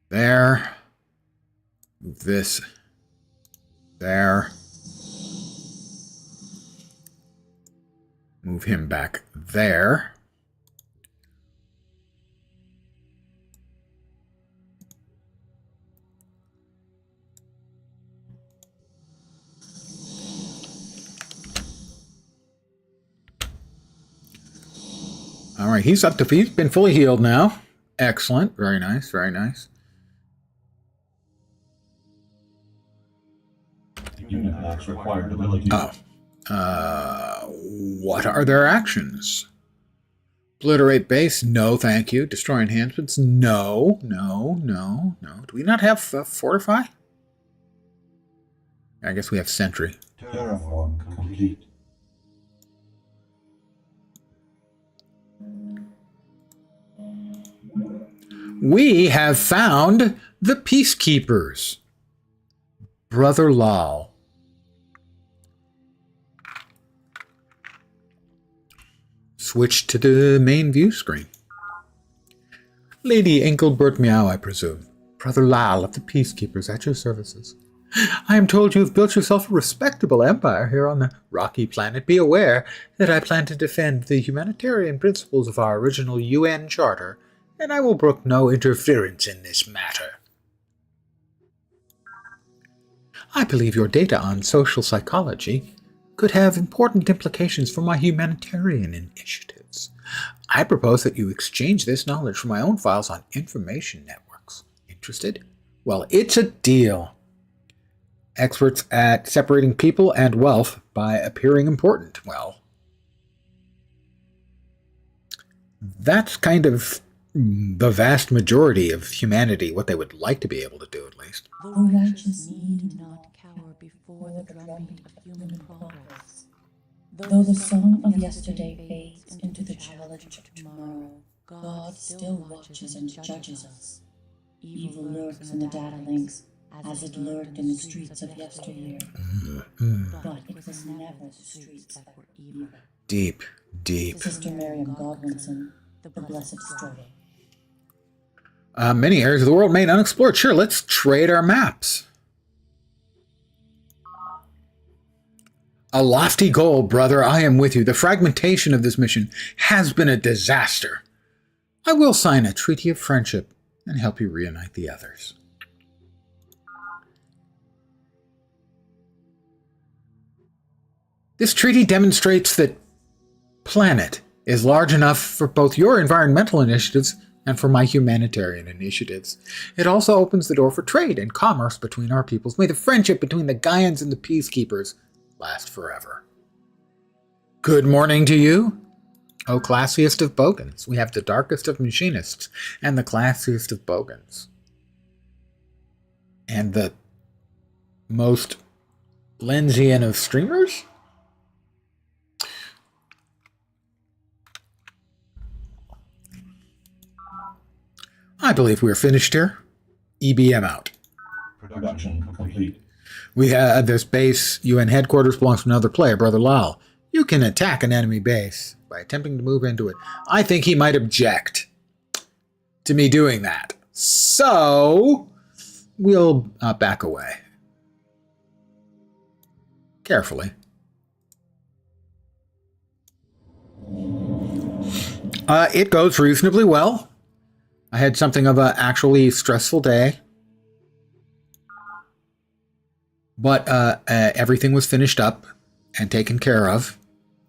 there. Move this there. Move him back there. All right, he's been fully healed now. Excellent. Very nice, very nice. Unit lacks required ability. What are their actions? Obliterate base? No, thank you. Destroy enhancements? No. Do we not have fortify? I guess we have sentry. Terraform complete. We have found the Peacekeepers. Brother Lal. Switch to the main view screen. Lady Engelbert Meow, I presume. Brother Lal of the Peacekeepers at your services. I am told you have built yourself a respectable empire here on the rocky planet. Be aware that I plan to defend the humanitarian principles of our original UN Charter, and I will brook no interference in this matter. I believe your data on social psychology could have important implications for my humanitarian initiatives. I propose that you exchange this knowledge for my own files on information networks. Interested? Well, it's a deal. Experts at separating people and wealth by appearing important. Well, that's kind of the vast majority of humanity, what they would like to be able to do, at least. The righteous need not cower before the drumbeat of human progress. Though the song of yesterday fades into the challenge of tomorrow, God still watches and judges us. Evil lurks in the data links, as it lurked in the streets of yesteryear. But it was never the streets that were evil. Deep. Sister Miriam Godwinson, The Blessed Struggle. Many areas of the world made unexplored. Sure, let's trade our maps. A lofty goal, brother. I am with you. The fragmentation of this mission has been a disaster. I will sign a treaty of friendship and help you reunite the others. This treaty demonstrates that planet is large enough for both your environmental initiatives and for my humanitarian initiatives. It also opens the door for trade and commerce between our peoples. May the friendship between the Gaians and the Peacekeepers last forever. Good morning to you, O classiest of Bogans. We have the darkest of machinists and the classiest of Bogans. And the most Lensian of streamers? I believe we're finished here. EBM out. Production complete. We have this base UN headquarters belongs to another player, Brother Lal. You can attack an enemy base by attempting to move into it. I think he might object to me doing that. So we'll back away. Carefully. It goes reasonably well. I had something of an actually stressful day. But everything was finished up and taken care of.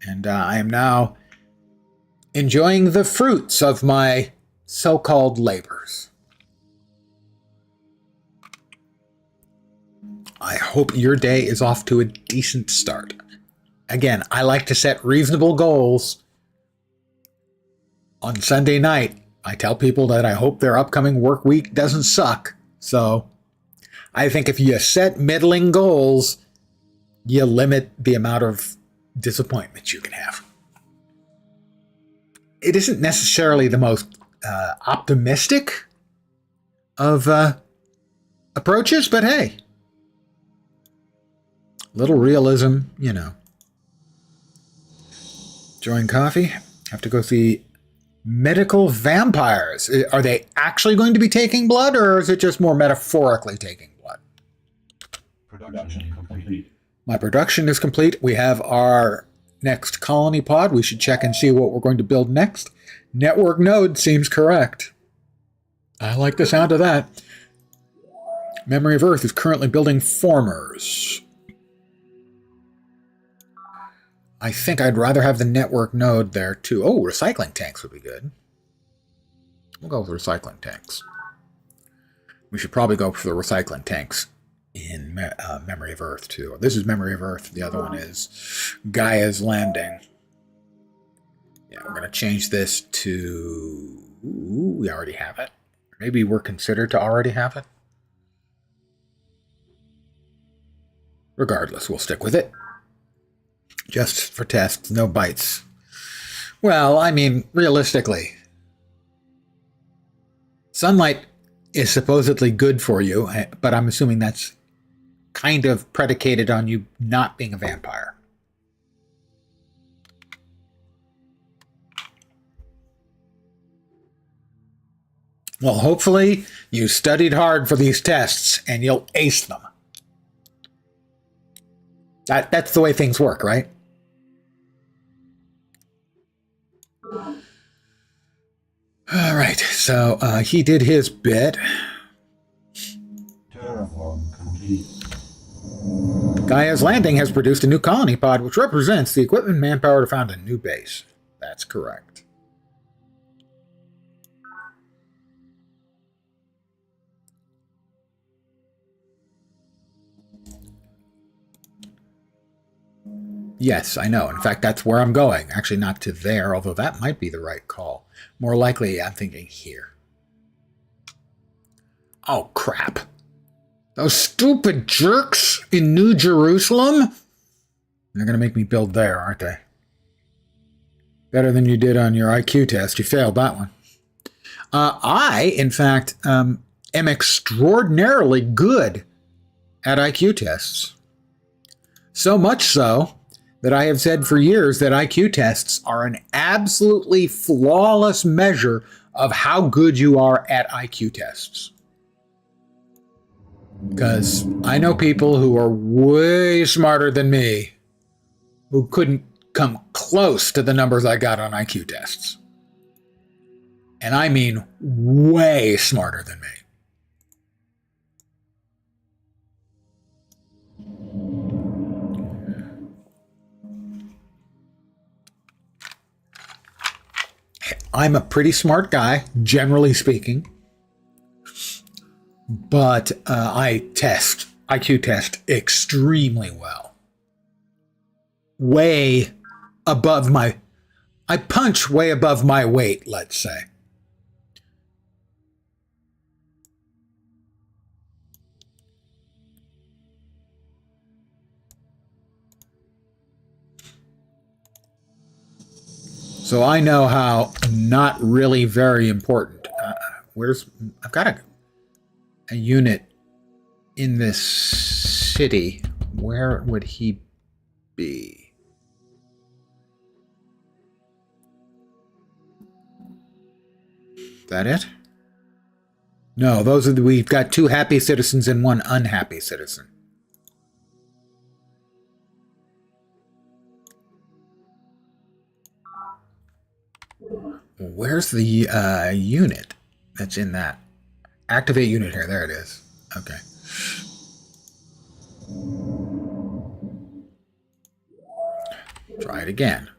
And I am now enjoying the fruits of my so-called labors. I hope your day is off to a decent start. Again, I like to set reasonable goals. On Sunday night, I tell people that I hope their upcoming work week doesn't suck. So I think if you set middling goals, you limit the amount of disappointment you can have. It isn't necessarily the most optimistic of approaches, but hey, little realism, you know. Enjoying coffee. Have to go see medical vampires. Are they actually going to be taking blood, or is it just more metaphorically taking blood? Production complete. My production is complete. We have our next colony pod. We should check and see what we're going to build next. Network node seems correct. I like the sound of that. Memory of Earth is currently building formers. I think I'd rather have the network node there too. Oh, recycling tanks would be good. We'll go with recycling tanks. We should probably go for the recycling tanks in Memory of Earth too. This is Memory of Earth. The other one is Gaia's Landing. Yeah, we're going to change this to... Ooh, we already have it. Maybe we're considered to already have it. Regardless, we'll stick with it. Just for tests, no bites. Well, I mean, realistically, sunlight is supposedly good for you, but I'm assuming that's kind of predicated on you not being a vampire. Well, hopefully you studied hard for these tests and you'll ace them. That's the way things work, right? All right, so he did his bit. Terraform complete. Gaia's Landing has produced a new colony pod, which represents the equipment and manpower to found a new base. That's correct. Yes, I know. In fact, that's where I'm going. Actually, not to there, although that might be the right call. More likely, I'm thinking here. Oh, crap. Those stupid jerks in New Jerusalem? They're going to make me build there, aren't they? Better than you did on your IQ test. You failed that one. I, in fact, am extraordinarily good at IQ tests. So much so that I have said for years that IQ tests are an absolutely flawless measure of how good you are at IQ tests. Because I know people who are way smarter than me who couldn't come close to the numbers I got on IQ tests. And I mean way smarter than me. I'm a pretty smart guy, generally speaking, but I IQ test extremely well. Way above I punch way above my weight, let's say. So I know how not really very important. I've got a unit in this city, where would he be? Is that it? No, those are we've got 2 happy citizens and 1 unhappy citizen. Where's the unit that's in that? Activate unit here. There it is. Okay. Try it again.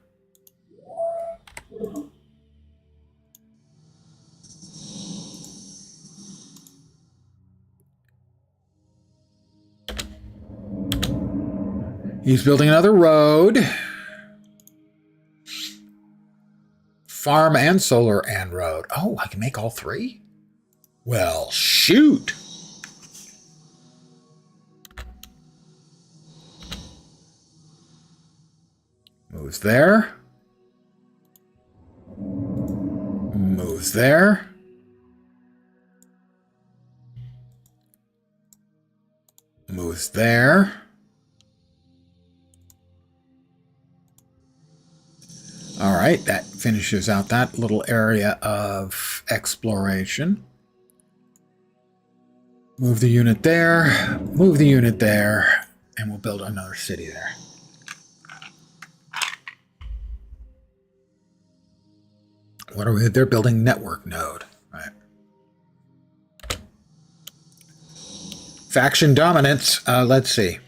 He's building another road. Farm and solar and road. Oh, I can make all 3? Well, shoot. Moves there. Moves there. Moves there. All right, that finishes out that little area of exploration. Move the unit there, move the unit there, and we'll build another city there. What are we? They're building network node, right? Faction dominance. Let's see.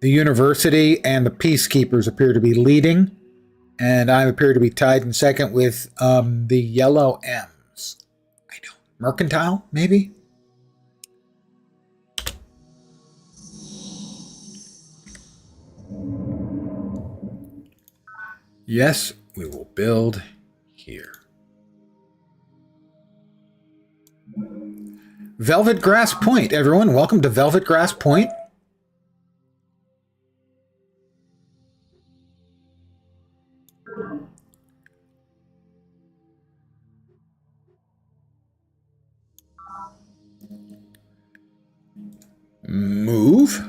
The university and the peacekeepers appear to be leading. And I appear to be tied in second with the yellow M's. I don't. Mercantile, maybe? Yes, we will build here. Velvet Grass Point, everyone. Welcome to Velvet Grass Point. Move.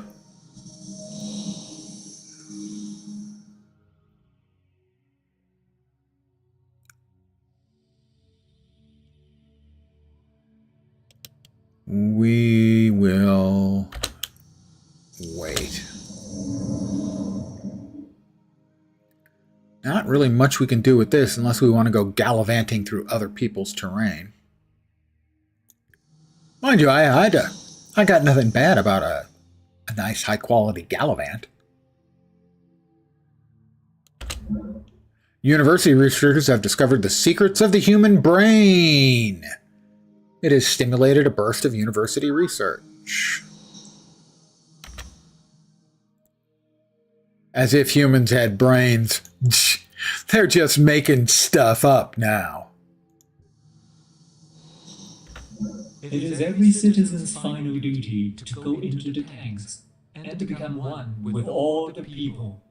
We will wait. Not really much we can do with this unless we want to go gallivanting through other people's terrain. Mind you, I got nothing bad about a nice high-quality gallivant. University researchers have discovered the secrets of the human brain. It has stimulated a burst of university research. As if humans had brains. They're just making stuff up now. It is every citizen's final duty to go into the tanks and to become one with all the people.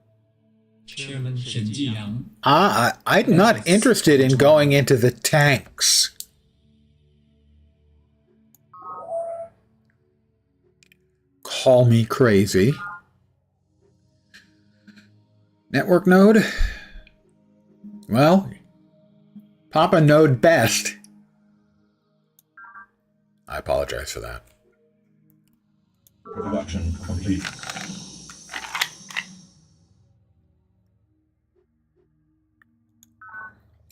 Chairman Shen Jiyang. I'm not interested in going into the tanks. Call me crazy. Network node? Well, Papa node best. I apologize for that. Production complete.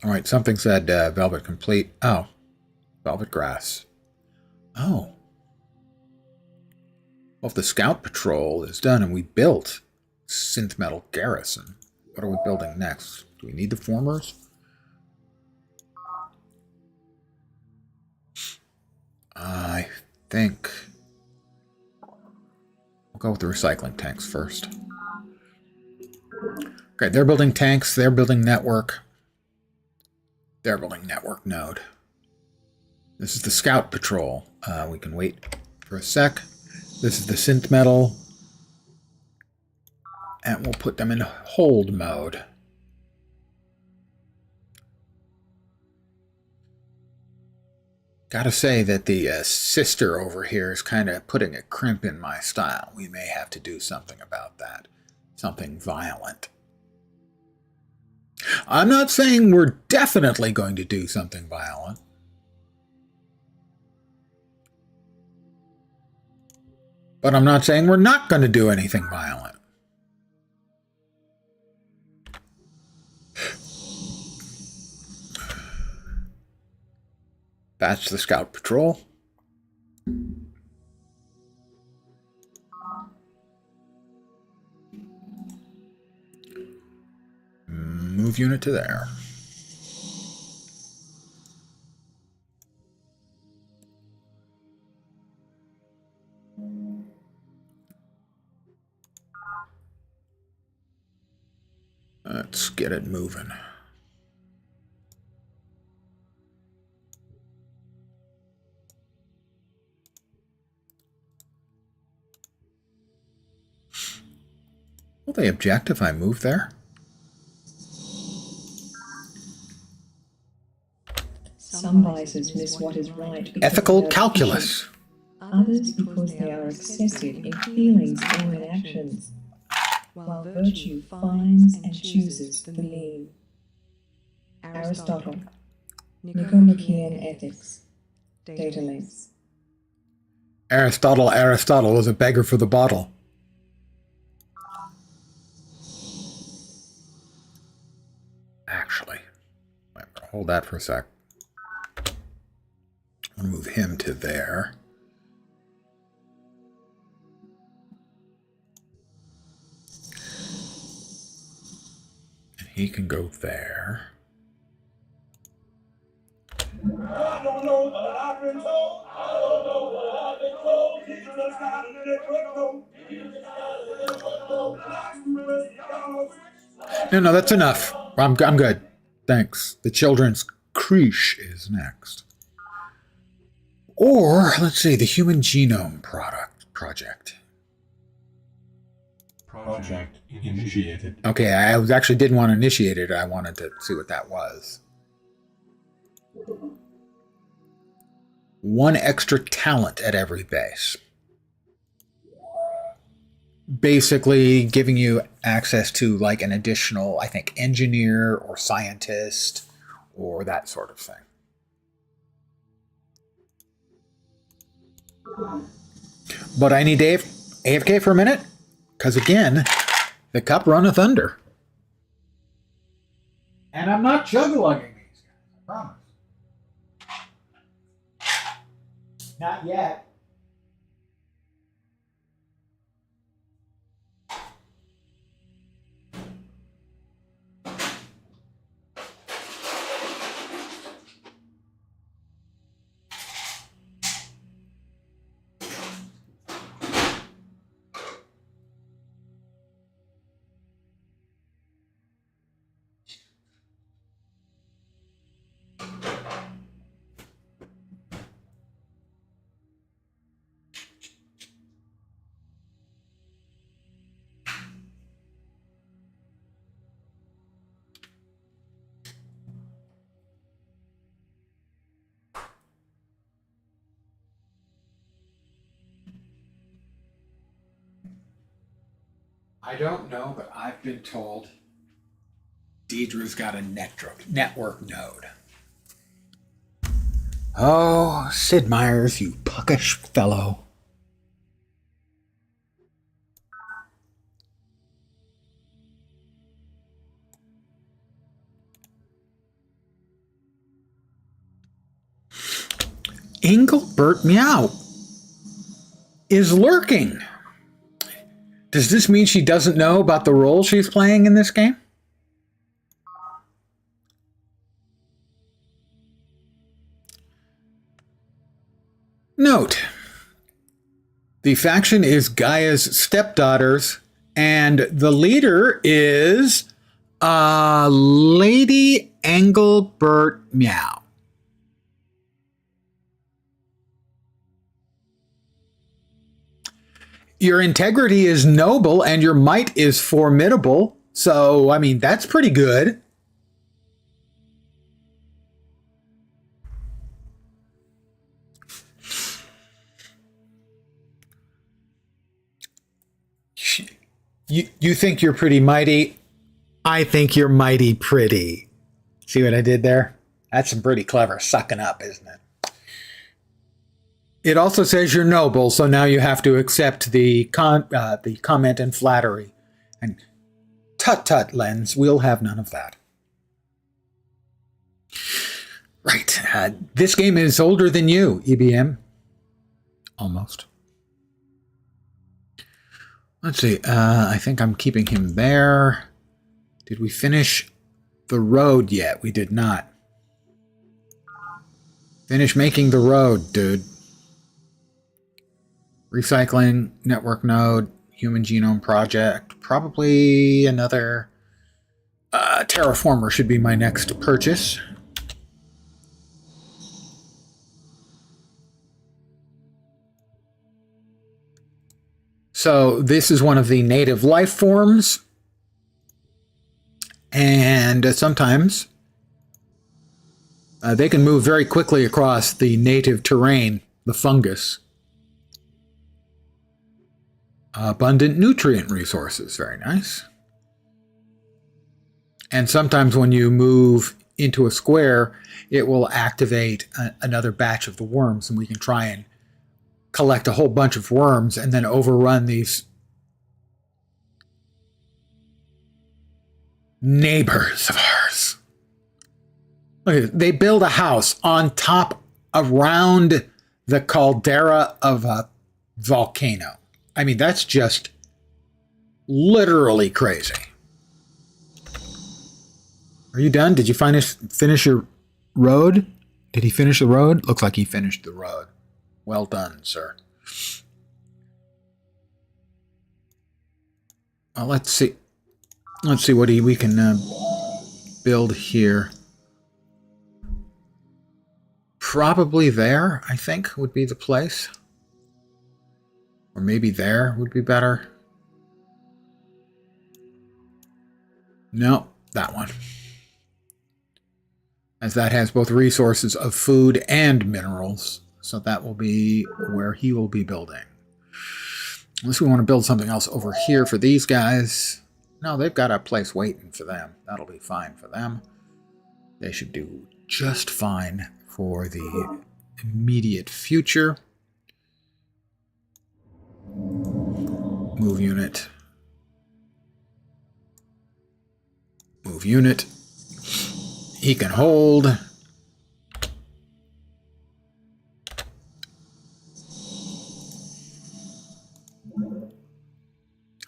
All right, something said velvet complete. Oh, velvet grass. Oh. Well, if the scout patrol is done and we built synth metal garrison, what are we building next? Do we need the formers? I think we'll go with the recycling tanks first. Okay, they're building tanks, they're building network. They're building network node. This is the scout patrol. We can wait for a sec. This is the synth metal. And we'll put them in hold mode. Gotta say that the sister over here is kind of putting a crimp in my style. We may have to do something about that. Something violent. I'm not saying we're definitely going to do something violent. But I'm not saying we're not going to do anything violent. That's the scout patrol. Move unit to there. Let's get it moving. Will they object if I move there? Some vices miss what is right because Ethical they are calculus. efficient. Others because they are excessive in feelings or in actions, while virtue finds and chooses the mean. Aristotle, Nicomachean Ethics, Data Links. Aristotle was a beggar for the bottle. Actually, hold that for a sec. I'll move him to there. And he can go there. I don't know what I've been told. I don't know what I've been told. You just gotta let it go. You just gotta let it go. No, that's enough. I'm good. Thanks. The children's creche is next. Or, let's see, the Human Genome Project. Project initiated. Okay, I actually didn't want to initiate it. I wanted to see what that was. 1 extra talent at every base. Basically giving you access to like an additional, I think, engineer or scientist or that sort of thing. But I need AFK for a minute, because again, the cup runneth under. And I'm not chug-a-lugging these guys, I promise. Not yet. I don't know, but I've been told Deidre's got a network node. Oh, Sid Meier's, you puckish fellow. Engelbert Meow is lurking. Does this mean she doesn't know about the role she's playing in this game? Note, the faction is Gaia's stepdaughters, and the leader is Lady Engelbert Meow. Your integrity is noble and your might is formidable. So, I mean, that's pretty good. You think you're pretty mighty. I think you're mighty pretty. See what I did there? That's some pretty clever sucking up, isn't it? It also says you're noble, so now you have to accept the comment and flattery. And tut, Lens, we'll have none of that. Right. This game is older than you, EBM. Almost. Let's see. I think I'm keeping him there. Did we finish the road yet? We did not. Finish making the road, dude. Recycling, network node, human genome project. Probably another terraformer should be my next purchase. So this is one of the native life forms. And sometimes they can move very quickly across the native terrain, the fungus. Abundant nutrient resources, very nice. And sometimes when you move into a square, it will activate another batch of the worms, and we can try and collect a whole bunch of worms and then overrun these neighbors of ours. Look, they build a house on top around the caldera of a volcano. I mean, that's just literally crazy. Are you done? Did you finish your road? Did he finish the road? Looks like he finished the road. Well done, sir. Let's see. Let's see what we can build here. Probably there, I think, would be the place. Or maybe there would be better. No, that one. As that has both resources of food and minerals. So that will be where he will be building. Unless we want to build something else over here for these guys. No, they've got a place waiting for them. That'll be fine for them. They should do just fine for the immediate future. Move unit. Move unit. He can hold.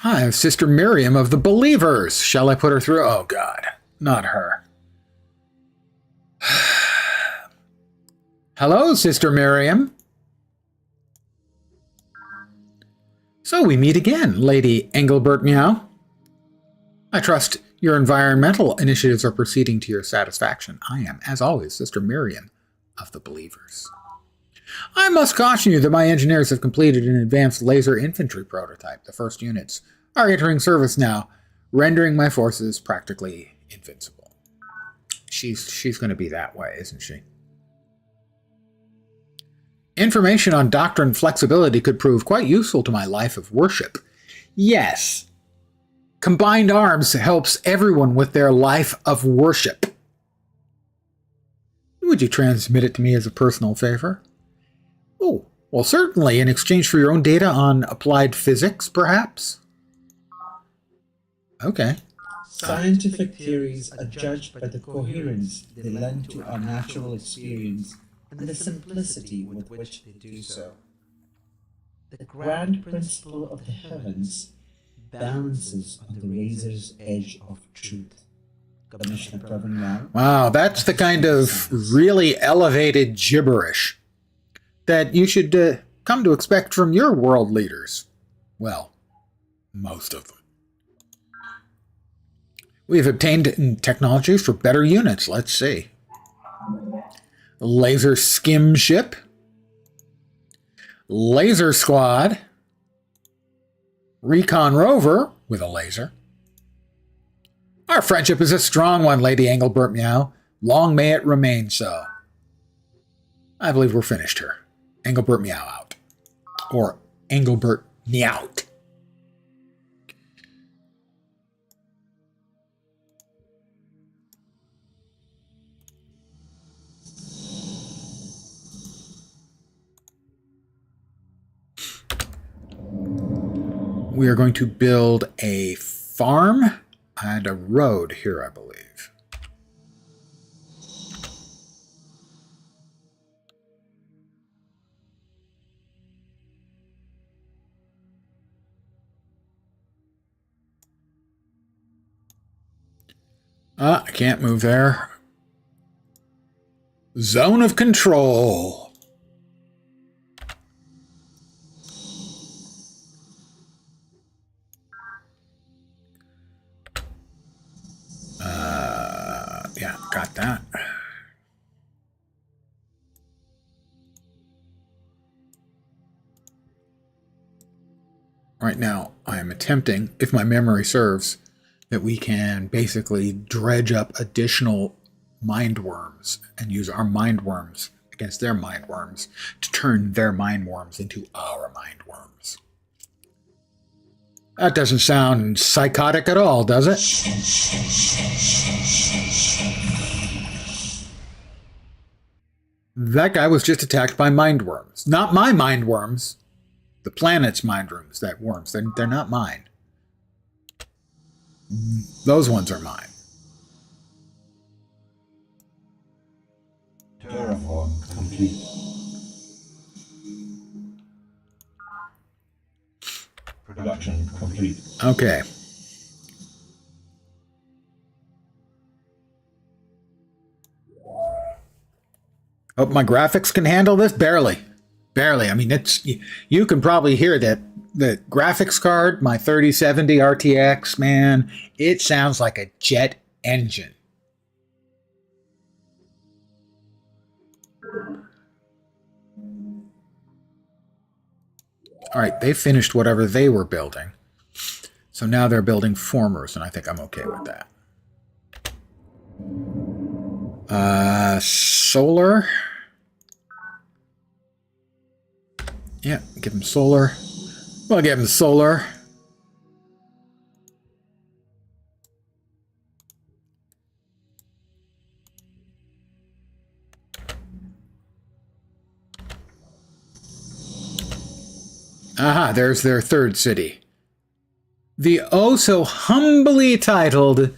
Hi, Sister Miriam of the Believers. Shall I put her through? Oh, God. Not her. Hello, Sister Miriam. So we meet again, Lady Engelbert Meow. I trust your environmental initiatives are proceeding to your satisfaction. I am, as always, Sister Miriam of the Believers. I must caution you that my engineers have completed an advanced laser infantry prototype. The first units are entering service now, rendering my forces practically invincible. She's going to be that way, isn't she? Information on doctrine flexibility could prove quite useful to my life of worship. Yes. Combined Arms helps everyone with their life of worship. Would you transmit it to me as a personal favor? Oh, well, certainly, in exchange for your own data on applied physics, perhaps? Okay. Scientific theories are judged by the coherence they lend to our natural experience and the simplicity with which they do so. The grand principle of the heavens balances on the razor's edge of truth. Commissioner Previn now. Wow, that's the kind of really elevated gibberish that you should come to expect from your world leaders. Well, most of them. We have obtained technologies for better units. Let's see. Laser skim ship. Laser squad. Recon rover with a laser. Our friendship is a strong one, Lady Engelbert Meow. Long may it remain so. I believe we're finished here. Engelbert Meow out. Or Engelbert Meowt. We are going to build a farm and a road here, I believe. I can't move there. Zone of control. Yeah, got that. Right now, I am attempting, if my memory serves, that we can basically dredge up additional mind worms and use our mind worms against their mind worms to turn their mind worms into our mind worms. That doesn't sound psychotic at all, does it? That guy was just attacked by mind worms. Not my mind worms. The planet's mind worms, that worms. They're not mine. Those ones are mine. Terraform complete. Production complete. Okay. Hope my graphics can handle this. Barely. Barely. I mean, it's you can probably hear that the graphics card, my 3070 RTX, man, it sounds like a jet engine. All right, they finished whatever they were building. So now they're building formers, and I think I'm okay with that. Solar. Yeah, give them solar. We'll give them solar. Aha, there's their third city. The oh so humbly titled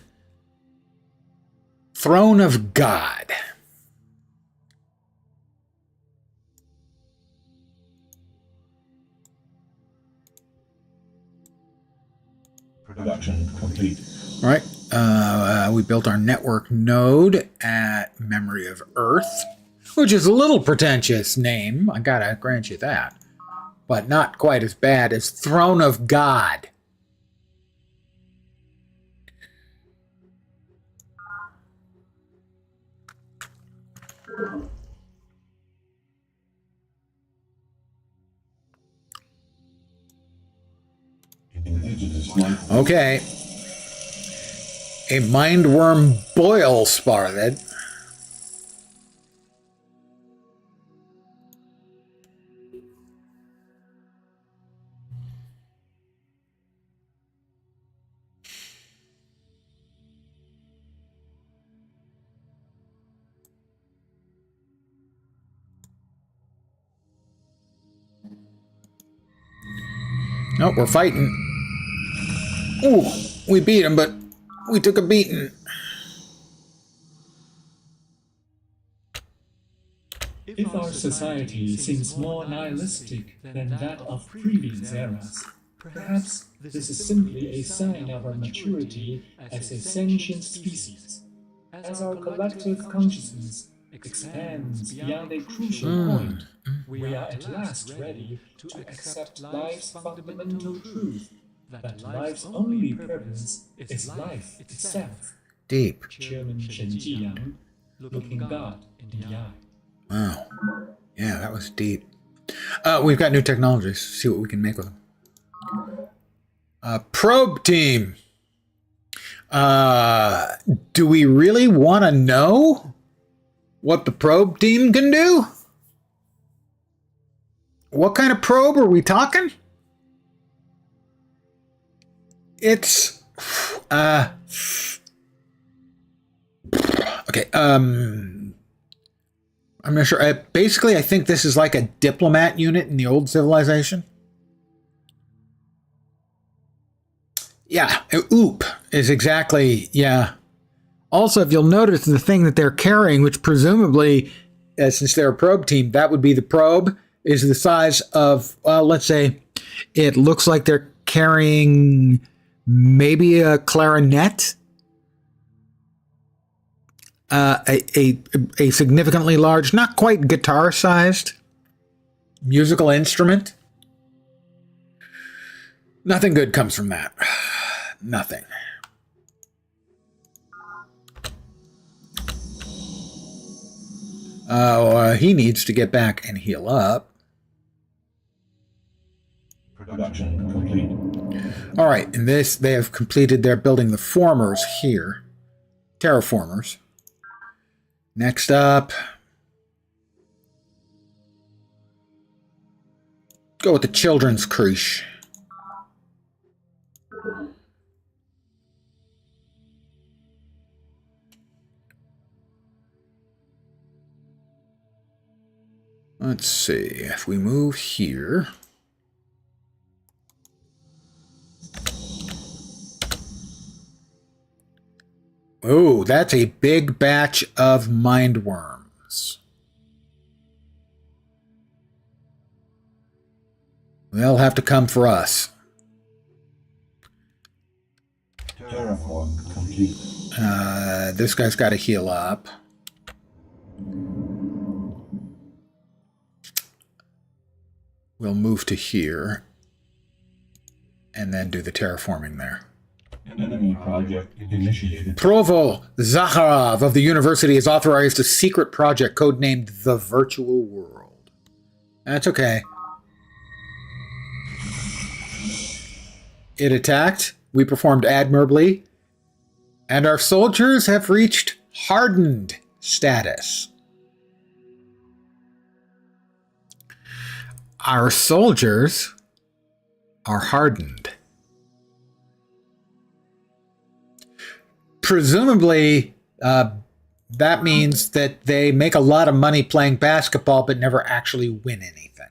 Throne of God. Production complete. All right, we built our network node at Memory of Earth, which is a little pretentious name. I gotta grant you that. But not quite as bad as Throne of God. Okay. A mindworm boil spotted. Nope, we're fighting. Ooh, we beat him, but we took a beating. If our society seems more nihilistic than that of previous eras, perhaps this is simply a sign of our maturity as a sentient species. As our collective consciousness expands beyond a crucial point, we are at last ready to accept life's fundamental truth, that life's only purpose is life itself. Deep. Chairman Shen Jiyang, looking God in the eye. Wow. Yeah, that was deep. We've got new technologies. See what we can make with them. Probe team. Do we really want to know what the probe team can do? What kind of probe are we talking? It's okay. I'm not sure. Basically, I think this is like a diplomat unit in the old civilization. Yeah, oop is exactly, yeah. Also, if you'll notice the thing that they're carrying, which presumably, since they're a probe team, that would be the probe, is the size of, well, let's say it looks like they're carrying maybe a clarinet, a significantly large, not quite guitar-sized musical instrument. Nothing good comes from that. Nothing. He needs to get back and heal up. Production complete. All right, in this, they have completed their building the formers here. Terraformers. Next up, go with the children's creche. Let's see, if we move here. Oh, that's a big batch of mind worms. They'll have to come for us. Terraform complete. This guy's got to heal up. We'll move to here and then do the terraforming there. Enemy project initiated. Provo Zakharov of the university has authorized a secret project codenamed The Virtual World. That's okay. It attacked. We performed admirably. And our soldiers have reached hardened status. Our soldiers are hardened. Presumably, that means that they make a lot of money playing basketball but never actually win anything.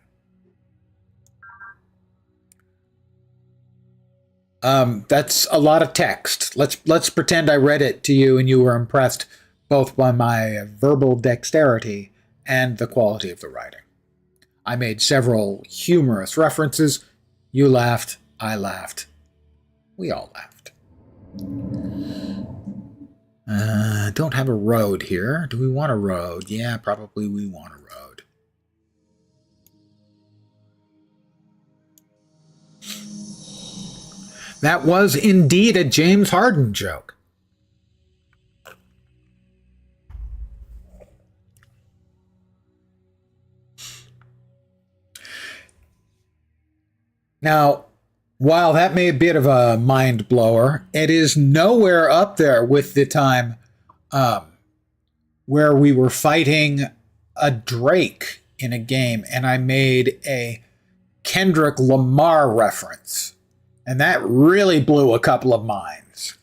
That's a lot of text. Let's pretend I read it to you and you were impressed both by my verbal dexterity and the quality of the writing. I made several humorous references. You laughed. I laughed. We all laughed. Don't have a road here. Do we want a road? Yeah, probably we want a road. That was indeed a James Harden joke. Now, while that may be a bit of a mind blower, it is nowhere up there with the time where we were fighting a Drake in a game and I made a Kendrick Lamar reference. And that really blew a couple of minds.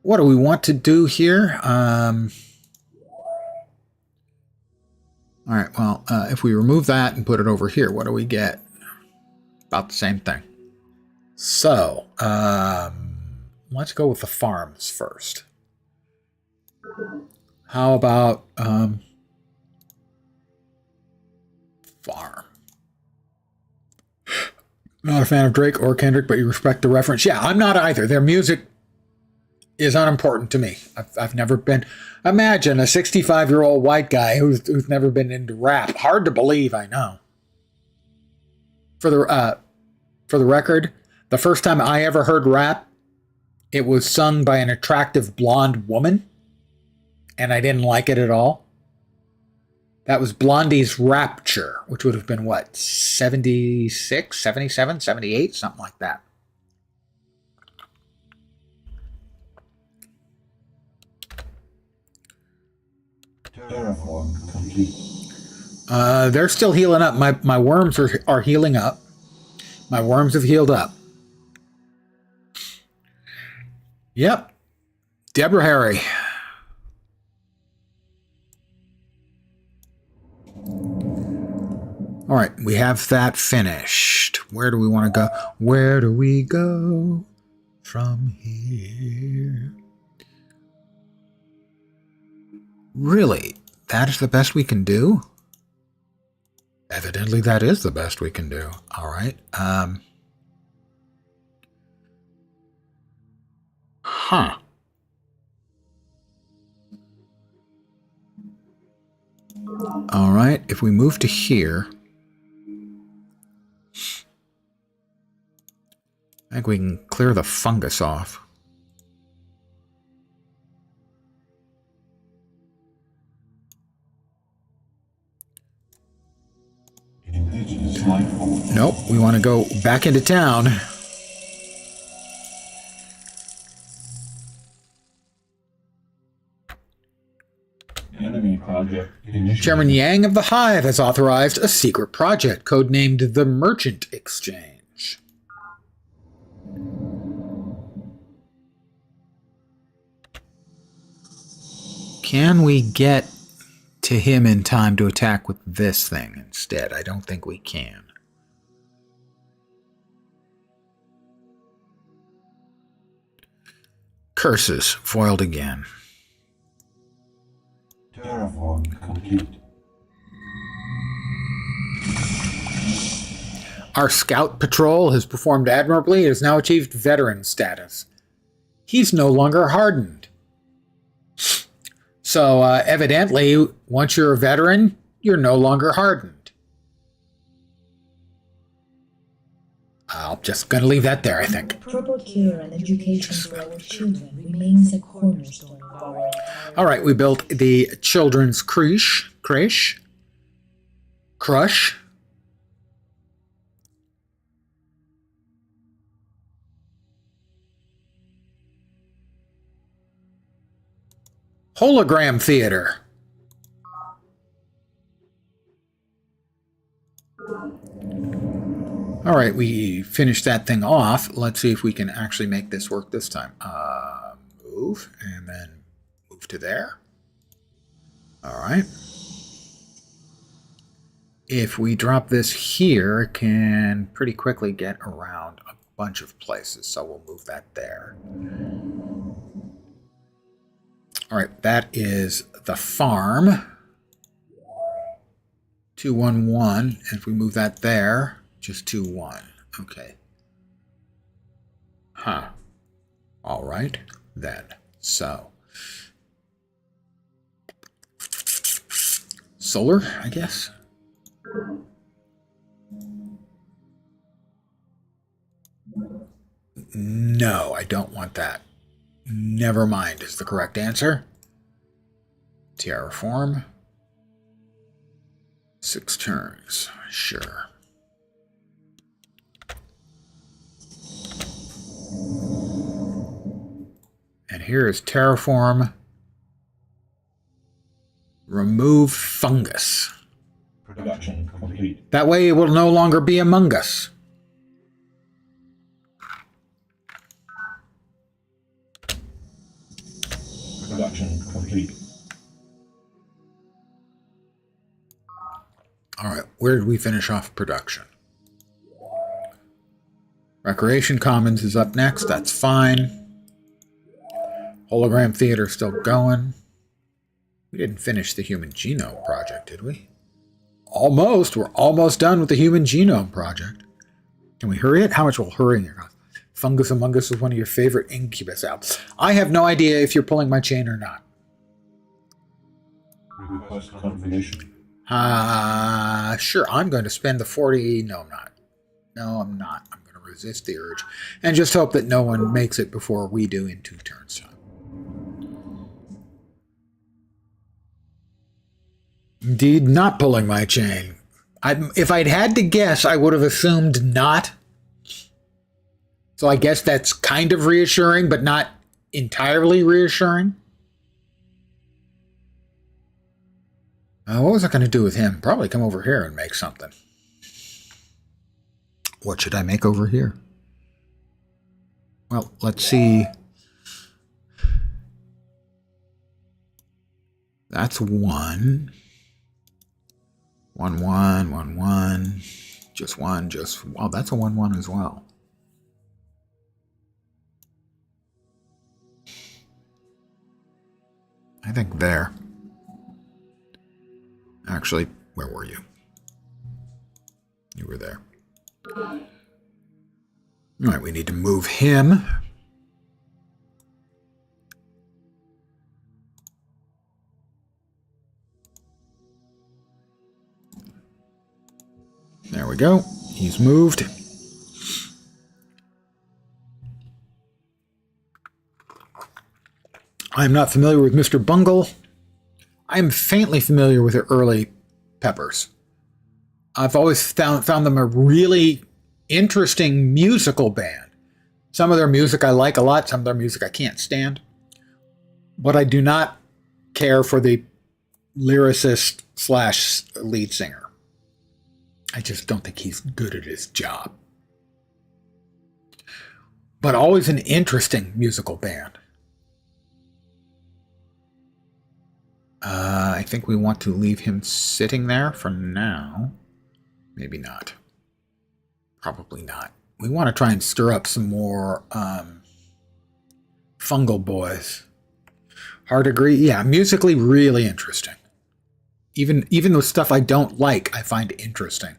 What do we want to do here? All right, well, if we remove that and put it over here, what do we get? About the same thing. So, let's go with the farms first. How about farm? Not a fan of Drake or Kendrick, but you respect the reference. Yeah, I'm not either. Their music is unimportant to me. I've never been. Imagine a 65-year-old white guy who's never been into rap. Hard to believe, I know. For the record, the first time I ever heard rap, it was sung by an attractive blonde woman, and I didn't like it at all. That was Blondie's Rapture, which would have been what, 76, 77, 78, something like that. Terraform complete. They're still healing up. My worms are healing up. My worms have healed up. Yep. Deborah Harry. All right, we have that finished. Where do we want to go? Where do we go from here? Really? That is the best we can do? Evidently, that is the best we can do. All right. Huh. All right. If we move to here, I think we can clear the fungus off. Nope, we want to go back into town. Enemy project initiated. Chairman Yang of the Hive has authorized a secret project codenamed the Merchant Exchange. Can we get to him in time to attack with this thing instead? I don't think we can. Curses, foiled again. Terraform complete. Our scout patrol has performed admirably and has now achieved veteran status. He's no longer hardened. So, evidently, once you're a veteran, you're no longer hardened. I'm just going to leave that there, I think. Proper care and education for our children remains a cornerstone of our entire... All right, we built the children's crush. Hologram theater. All right, we finished that thing off. Let's see if we can actually make this work this time. Move, and then move to there. All right. If we drop this here, it can pretty quickly get around a bunch of places, so we'll move that there. All right, that is the farm. 211, and if we move that there, just 2-1. Okay. Huh. All right, then. So. Solar, I guess. No, I don't want that. Never mind is the correct answer. Terraform. 6 turns. Sure. And here is terraform. Remove fungus. Production complete. That way it will no longer be among us. Production complete. All right, where did we finish off production? Recreation Commons is up next. That's fine. Hologram Theater still going. We didn't finish the Human Genome Project, did we? Almost. We're almost done with the Human Genome Project. Can we hurry it? How much will hurrying it cost? Fungus Among Us is one of your favorite Incubus apps. I have no idea if you're pulling my chain or not. Request confirmation. Sure, I'm going to spend the 40... No, I'm not. No, I'm not. I'm going to resist the urge. And just hope that no one makes it before we do in 2 turns. Indeed, not pulling my chain. If I'd had to guess, I would have assumed not. So I guess that's kind of reassuring, but not entirely reassuring. What was I going to do with him? Probably come over here and make something. What should I make over here? Well, let's see. That's 1. 1, 1, 1, 1. Just one, just... Wow, that's a 1, 1 as well. I think there. Actually, where were you? You were there. All right, we need to move him. There we go. He's moved. I'm not familiar with Mr. Bungle. I'm faintly familiar with the early Peppers. I've always found them a really interesting musical band. Some of their music I like a lot, some of their music I can't stand. But I do not care for the lyricist slash lead singer. I just don't think he's good at his job. But always an interesting musical band. I think we want to leave him sitting there for now. Maybe not. Probably not. We want to try and stir up some more fungal boys. Hard to agree. Yeah, musically really interesting. Even the stuff I don't like, I find interesting.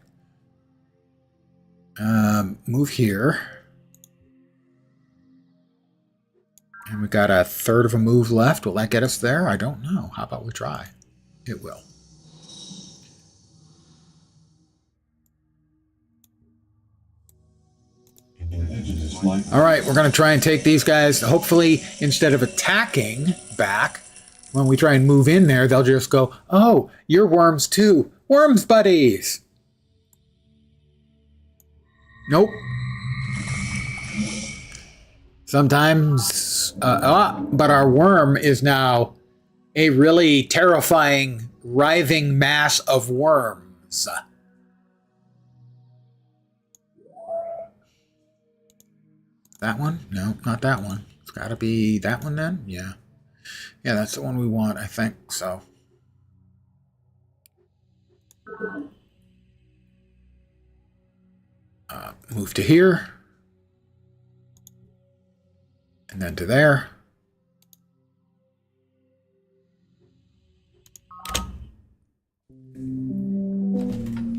Move here. And we got a third of a move left. Will that get us there? I don't know. How about we try? It will. All right, we're going to try and take these guys. Hopefully, instead of attacking back, when we try and move in there, they'll just go, oh, you're worms too. Worms buddies. Nope. Sometimes, but our worm is now a really terrifying, writhing mass of worms. That one? No, not that one. It's got to be that one then? Yeah. Yeah, that's the one we want, I think, so. Move to here. And then to there.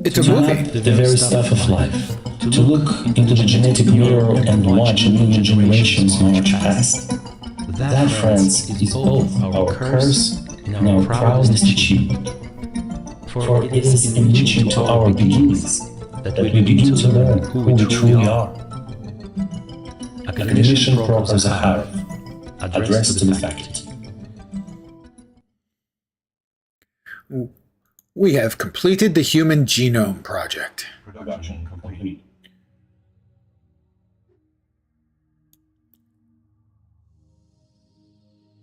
It's a movie. The very stuff of life. To look into the genetic mirror and watch a million generations march past. That, friends, is both our curse and our proudest achievement. For it is in reaching to our beginnings that we begin to learn who we truly are. A condition proper Zahara, addressed to the faculty. We have completed the Human Genome Project. Production complete.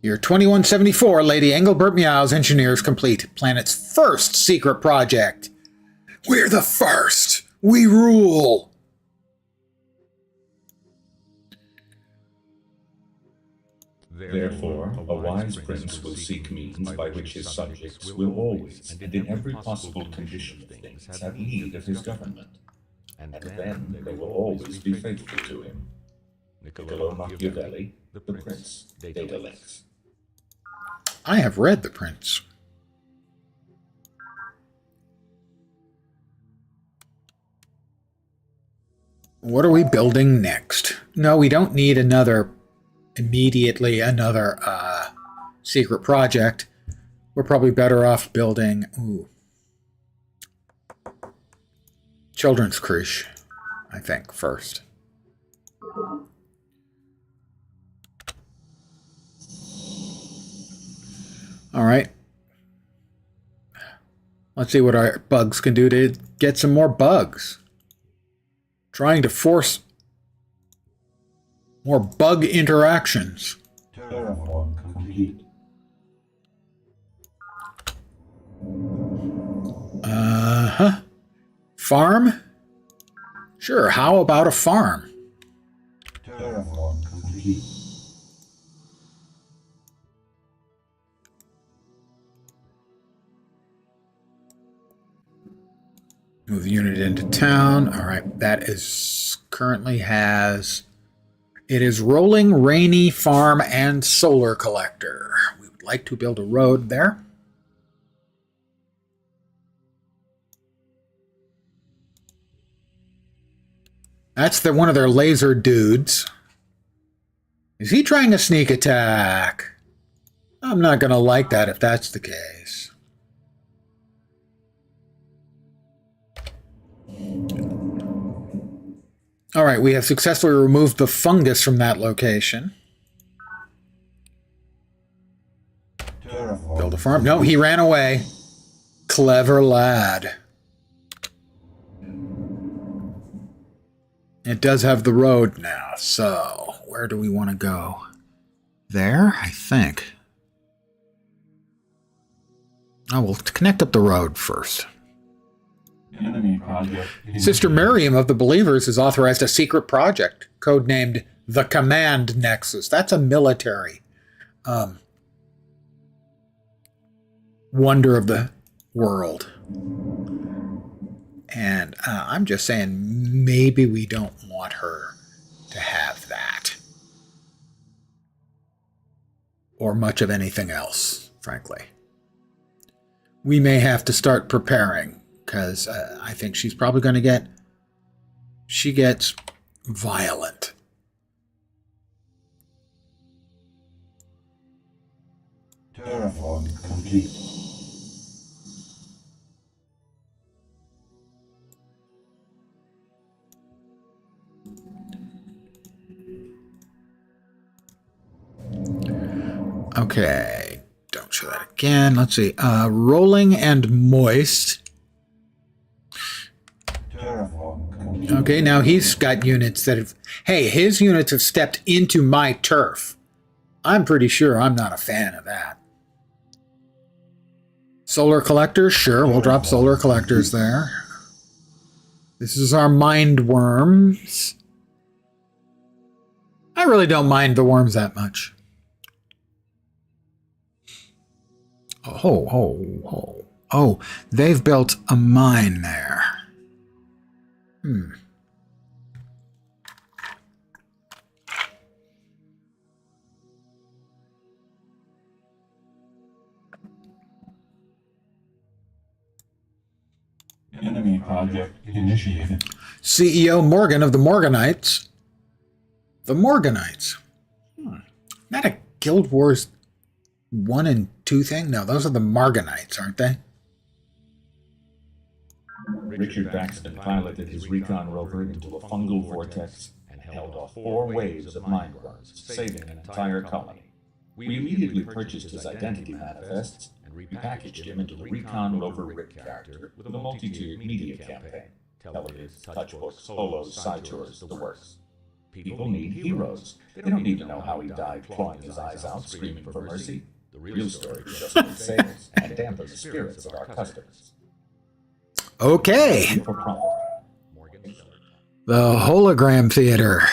Year 2174, Lady Engelbert Meow's engineers complete planet's first secret project. We're the first. We rule. Therefore, a wise prince will seek means by which his subjects will always, and in every possible condition of things, have need of his government. And then they will always be faithful to him. Niccolo Machiavelli, the Prince, Daedalus. I have read The Prince. What are we building next? No, we don't need immediately another secret project. We're probably better off building children's creche, I think, first. All right. Let's see what our bugs can do to get some more bugs. Trying to force more bug interactions. Terraform complete. Farm? Sure, how about a farm? Terraform complete. Move the unit into town. All right, that is currently has... It is rolling, rainy, farm, and solar collector. We would like to build a road there. That's one of their laser dudes. Is he trying a sneak attack? I'm not going to like that if that's the case. All right, we have successfully removed the fungus from that location. Build a farm. No, he ran away. Clever lad. It does have the road now, so where do we want to go? There, I think. Oh, we'll connect up the road first. Sister Miriam of the Believers has authorized a secret project, codenamed the Command Nexus. That's a military wonder of the world. And I'm just saying, maybe we don't want her to have that. Or much of anything else, frankly. We may have to start preparing, because I think she's probably going to get... She gets violent. Terraform complete. Okay, don't show that again. Let's see. Rolling and moist. Okay, now he's got units that have... Hey, his units have stepped into my turf. I'm pretty sure I'm not a fan of that. Solar collectors? Sure, we'll drop solar collectors there. This is our mind worms. I really don't mind the worms that much. Oh, they've built a mine there. Enemy project initiated. CEO Morgan of the Morganites. The Morganites. Not a Guild Wars 1 and 2 thing? No, those are the Morganites, aren't they? Richard Baxton piloted his recon rover into a fungal vortex and held off 4 waves of mind worms, saving an entire colony. We immediately purchased his identity manifests and repackaged him into the recon rover Rick character with a multi-tiered media campaign. Televisions, touchbooks, solos, side tours, the works. People need heroes. They don't need to know how he died clawing his eyes out, screaming for mercy. The real story just makes sales and dampen the spirits of our customers. Okay. The Hologram Theater.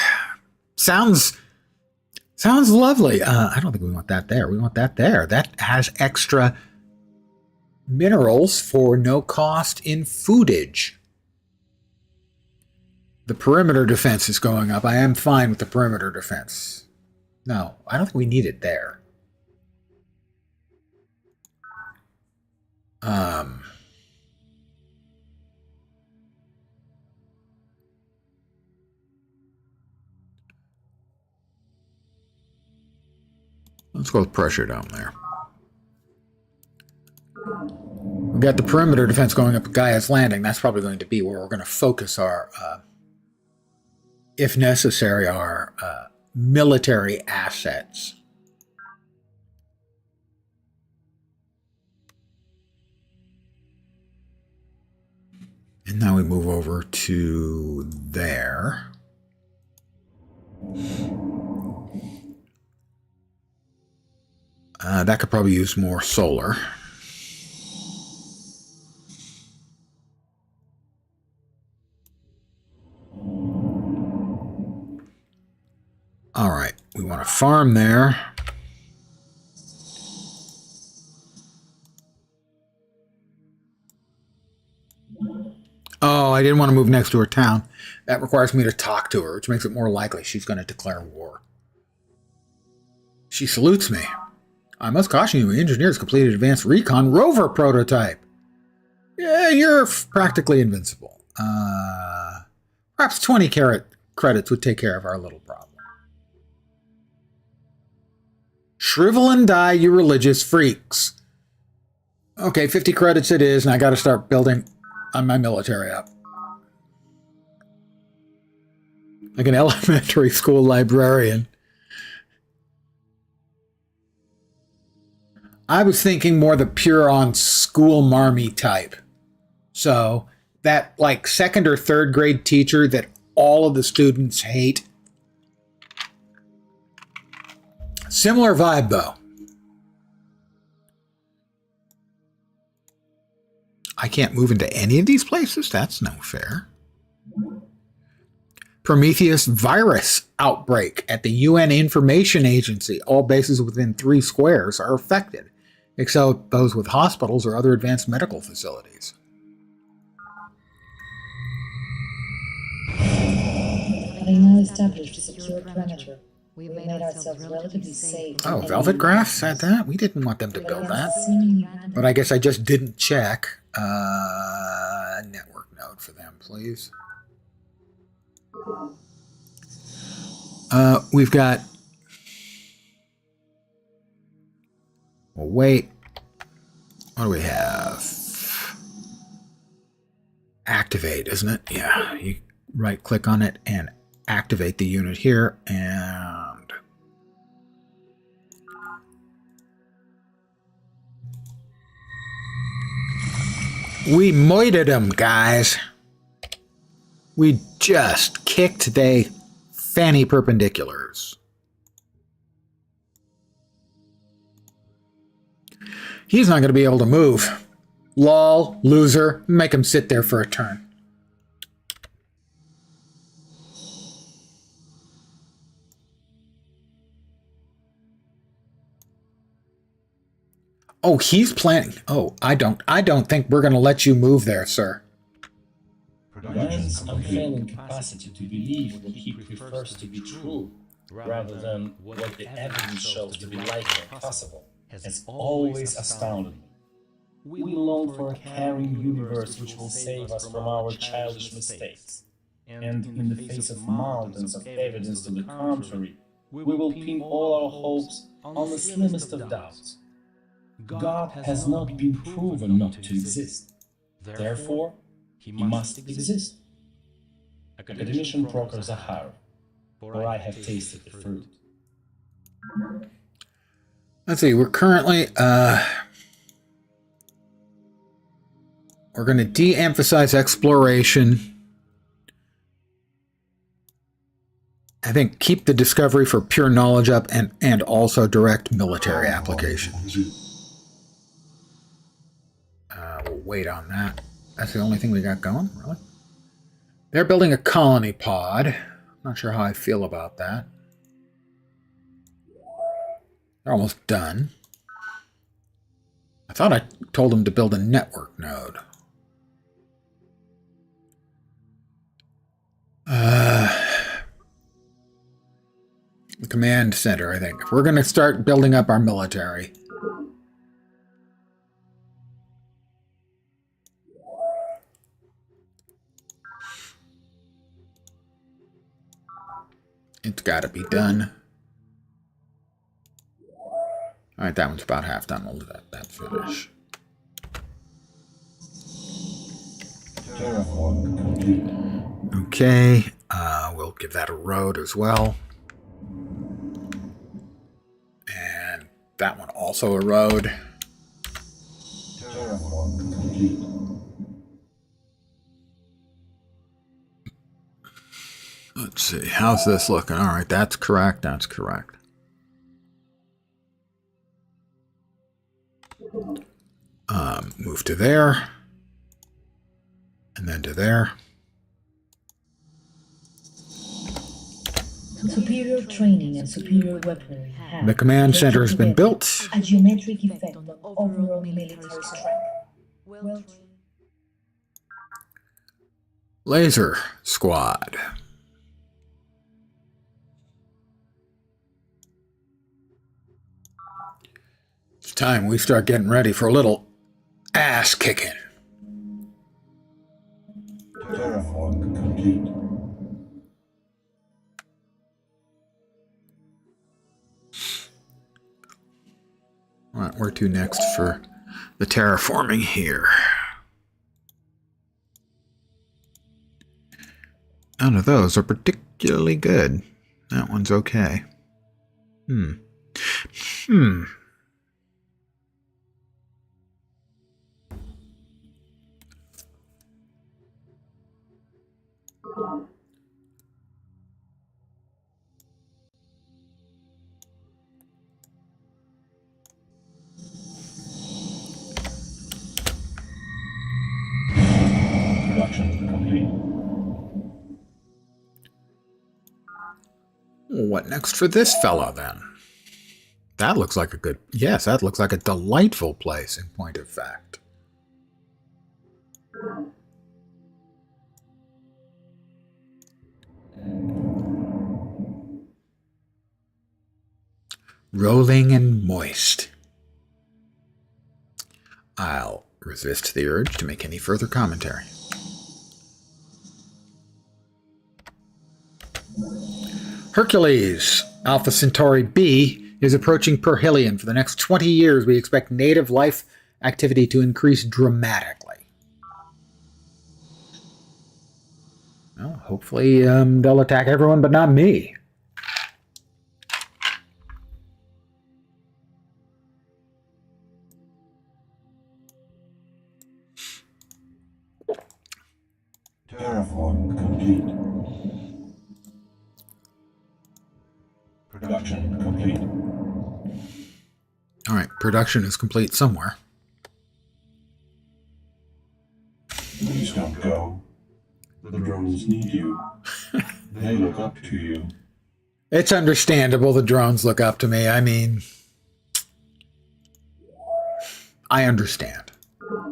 Sounds lovely. I don't think we want that there. We want that there. That has extra minerals for no cost in foodage. The perimeter defense is going up. I am fine with the perimeter defense. No, I don't think we need it there. Let's go with pressure down there. We've got the perimeter defense going up at Gaia's Landing. That's probably going to be where we're going to focus our, if necessary, our military assets. And now we move over to there. That could probably use more solar. All right, we want to farm there. I didn't want to move next to her town. That requires me to talk to her, which makes it more likely she's going to declare war. She salutes me. I must caution you, engineers completed advanced recon rover prototype. Yeah, you're practically invincible. Perhaps 20 credits would take care of our little problem. Shrivel and die, you religious freaks. Okay, 50 credits it is, and I got to start building on my military up. Like an elementary school librarian. I was thinking more the pure on school marmy type. So that like second or third grade teacher that all of the students hate. Similar vibe though. I can't move into any of these places? That's no fair. Prometheus virus outbreak at the UN Information Agency. All bases within 3 squares are affected, except those with hospitals or other advanced medical facilities. Having now established a secure perimeter, we've made ourselves relatively safe. Oh, Velvet Graph said that? We didn't want them to build that. But I guess I just didn't check. Network node for them, please. We've got... Well, wait. What do we have? Activate, isn't it? Yeah. You right-click on it and activate the unit here, and... We moited them, guys. We just kicked they fanny perpendiculars. He's not going to be able to move. Lol, loser. Make him sit there for a turn. Oh, he's planning. Oh, I don't think we're going to let you move there, sir. Man's unfailing capacity to believe what he prefers to be true, rather than what the evidence shows to be likely and possible, has always astounded me. We long for a caring universe which will save us from our childish mistakes, and in the face of mountains of evidence to the contrary, we will pin all our hopes on the slimmest of doubts. God has not been proven not to exist. Therefore, he must exist. Academician proctors are hard, for I have tasted the fruit. Let's see, we're currently, we're going to de-emphasize exploration. I think keep the discovery for pure knowledge up and also direct military applications. We'll wait on that. That's the only thing we got going, really? They're building a colony pod. Not sure how I feel about that. They're almost done. I thought I told them to build a network node. The command center, I think. If we're going to start building up our military. It's got to be done. All right, that one's about half done. We'll let that finish. Okay, we'll give that a road as well. And that one also a road. Let's see, how's this looking? All right, that's correct, that's correct. Move to there. And then to there. Superior training and superior weaponry have The command center has been built. a geometric effect on overall military strength. Well trained. Laser Squad. It's time we start getting ready for a little ass kicking. Terraform complete. All right, where to next for the terraforming here? None of those are particularly good. That one's okay. Production complete. What next for this fella, then? That looks like a good... Yes, that looks like a delightful place, in point of fact. Rolling and moist. I'll resist the urge to make any further commentary. Hercules, Alpha Centauri B, is approaching perihelion. For the next 20 years, we expect native life activity to increase dramatically. Well, hopefully they'll attack everyone, but not me. Terraform complete. Production complete. All right, production is complete somewhere. Please don't go. The drones need you. They look up to you. It's understandable the drones look up to me. I mean, I understand.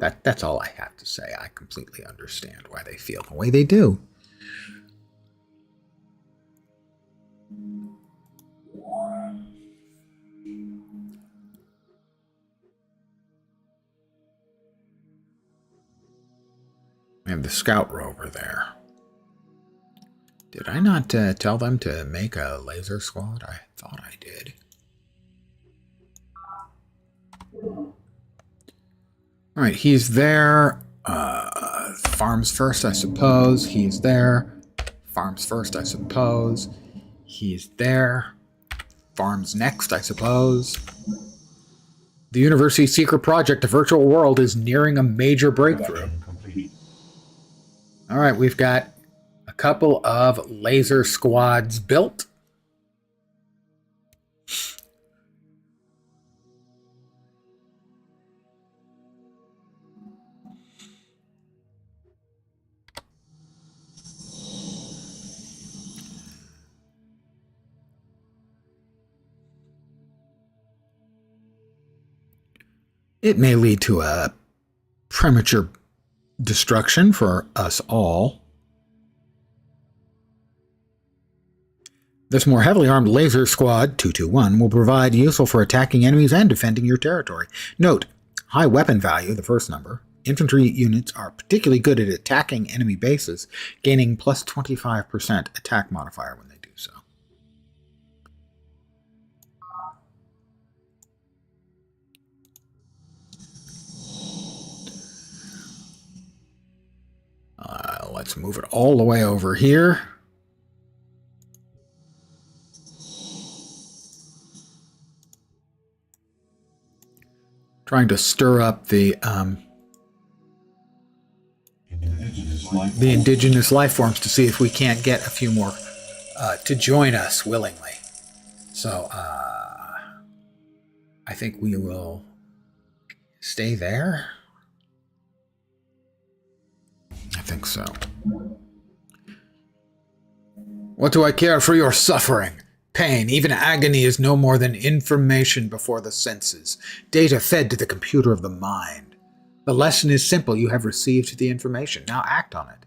That's all I have to say. I completely understand why they feel the way they do. We have the scout rover there. Did I not tell them to make a laser squad? I thought I did. All right, he's there. Farms first, I suppose. He's there. Farms first, I suppose. He's there. Farms next, I suppose. The university's secret project, A Virtual World, is nearing a major breakthrough. All right, we've got a couple of laser squads built. It may lead to a premature destruction for us all. This more heavily armed laser squad, 221, will provide useful for attacking enemies and defending your territory. Note, high weapon value, the first number. Infantry units are particularly good at attacking enemy bases, gaining plus 25% attack modifier when they do so. Let's move it all the way over here. Trying to stir up the indigenous life forms to see if we can't get a few more to join us willingly. So I think we will stay there. I think so. What do I care for your suffering? Pain, even agony, is no more than information before the senses, data fed to the computer of the mind. The lesson is simple. You have received the information. Now act on it.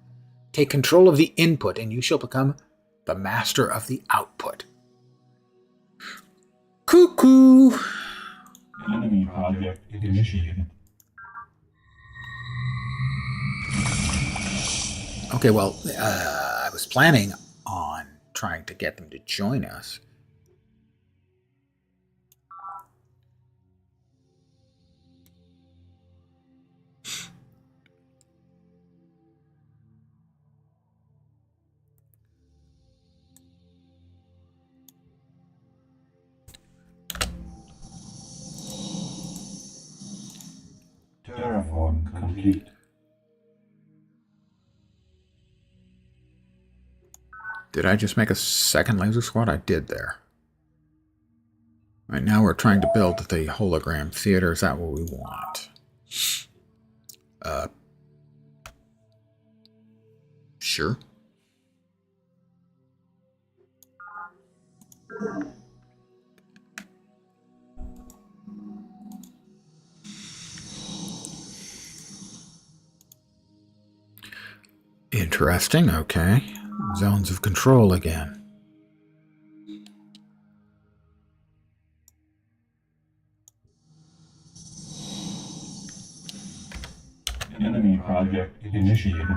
Take control of the input, and you shall become the master of the output. Cuckoo! Enemy project initiated. Okay, well, I was planning on trying to get them to join us. Terraform complete. Did I just make a second laser squad? I did there. Right now we're trying to build the hologram theater. Is that what we want? Sure. Interesting, okay. Zones of control again. Enemy project initiated.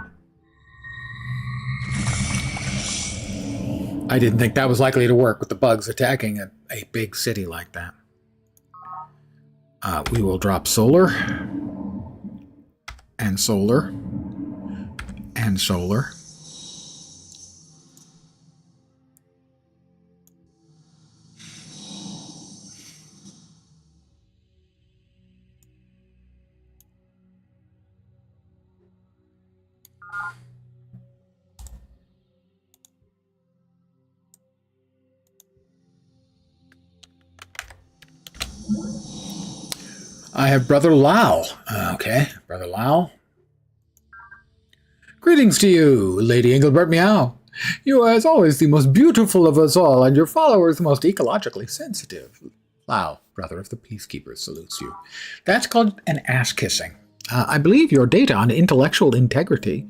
I didn't think that was likely to work with the bugs attacking a big city like that. We will drop solar. And solar. And solar. I have Brother Lau. Okay, Brother Lau. Greetings to you, Lady Engelbert Meow. You are, as always, the most beautiful of us all, and your followers the most ecologically sensitive. Lau, brother of the Peacekeepers, salutes you. That's called an ass-kissing. I believe your data on intellectual integrity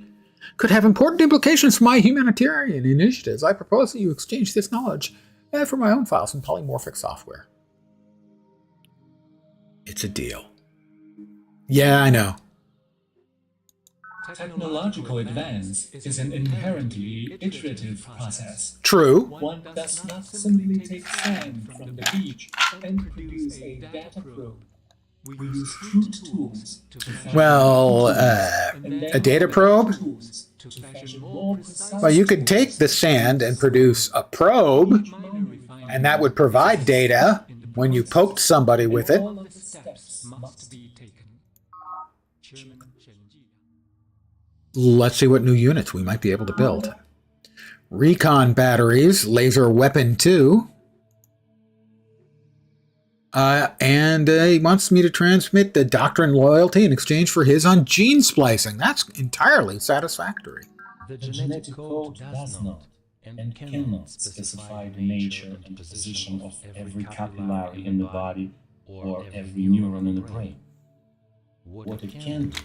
could have important implications for my humanitarian initiatives. I propose that you exchange this knowledge for my own files and polymorphic software. It's a deal. Yeah, I know. Technological advance is an inherently iterative process. True. One does not simply take sand from the beach and produce a data probe. We use crude tools to fashion Well, a data probe? tools to fashion more precise Well, you could take the sand and produce a probe, and that would provide data when you poked somebody with it. all of the steps must be taken. Let's see what new units we might be able to build. Recon batteries, laser weapon 2. And he wants me to transmit the doctrine loyalty in exchange for his on gene splicing. That's entirely satisfactory. The genetic code does not and cannot specify the nature and position of every capillary in the body or every neuron in the brain. What it can do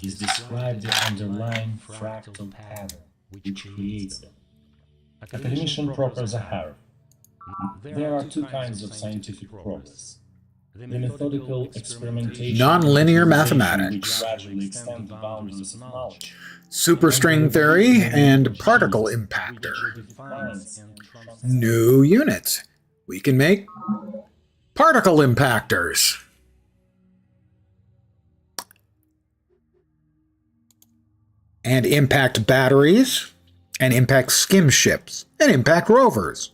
is describe the underlying fractal pattern which creates them. Academician progress are hard. There are two kinds of scientific progress. The methodical experimentation, Nonlinear mathematics. which gradually extend the boundaries of knowledge. Superstring theory and particle impactor. New units. We can make particle impactors. And impact batteries, and impact skim ships, and impact rovers.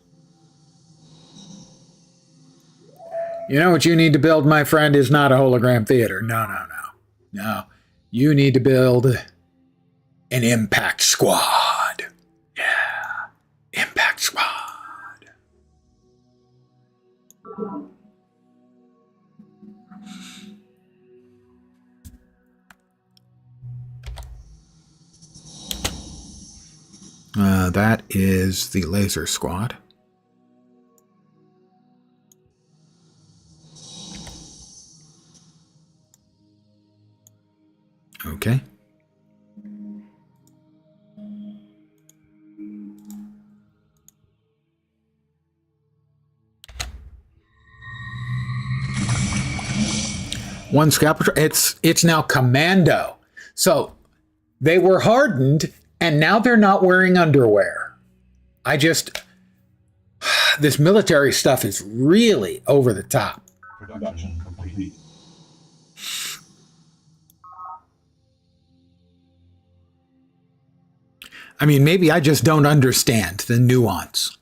You know what you need to build, my friend, is not a hologram theater. No. You need to build an impact squad. Yeah, impact squad. That is the laser squad. Okay. One scout patrol. It's now commando. So they were hardened, and now they're not wearing underwear. This military stuff is really over the top. Production complete. I mean, maybe I just don't understand the nuance.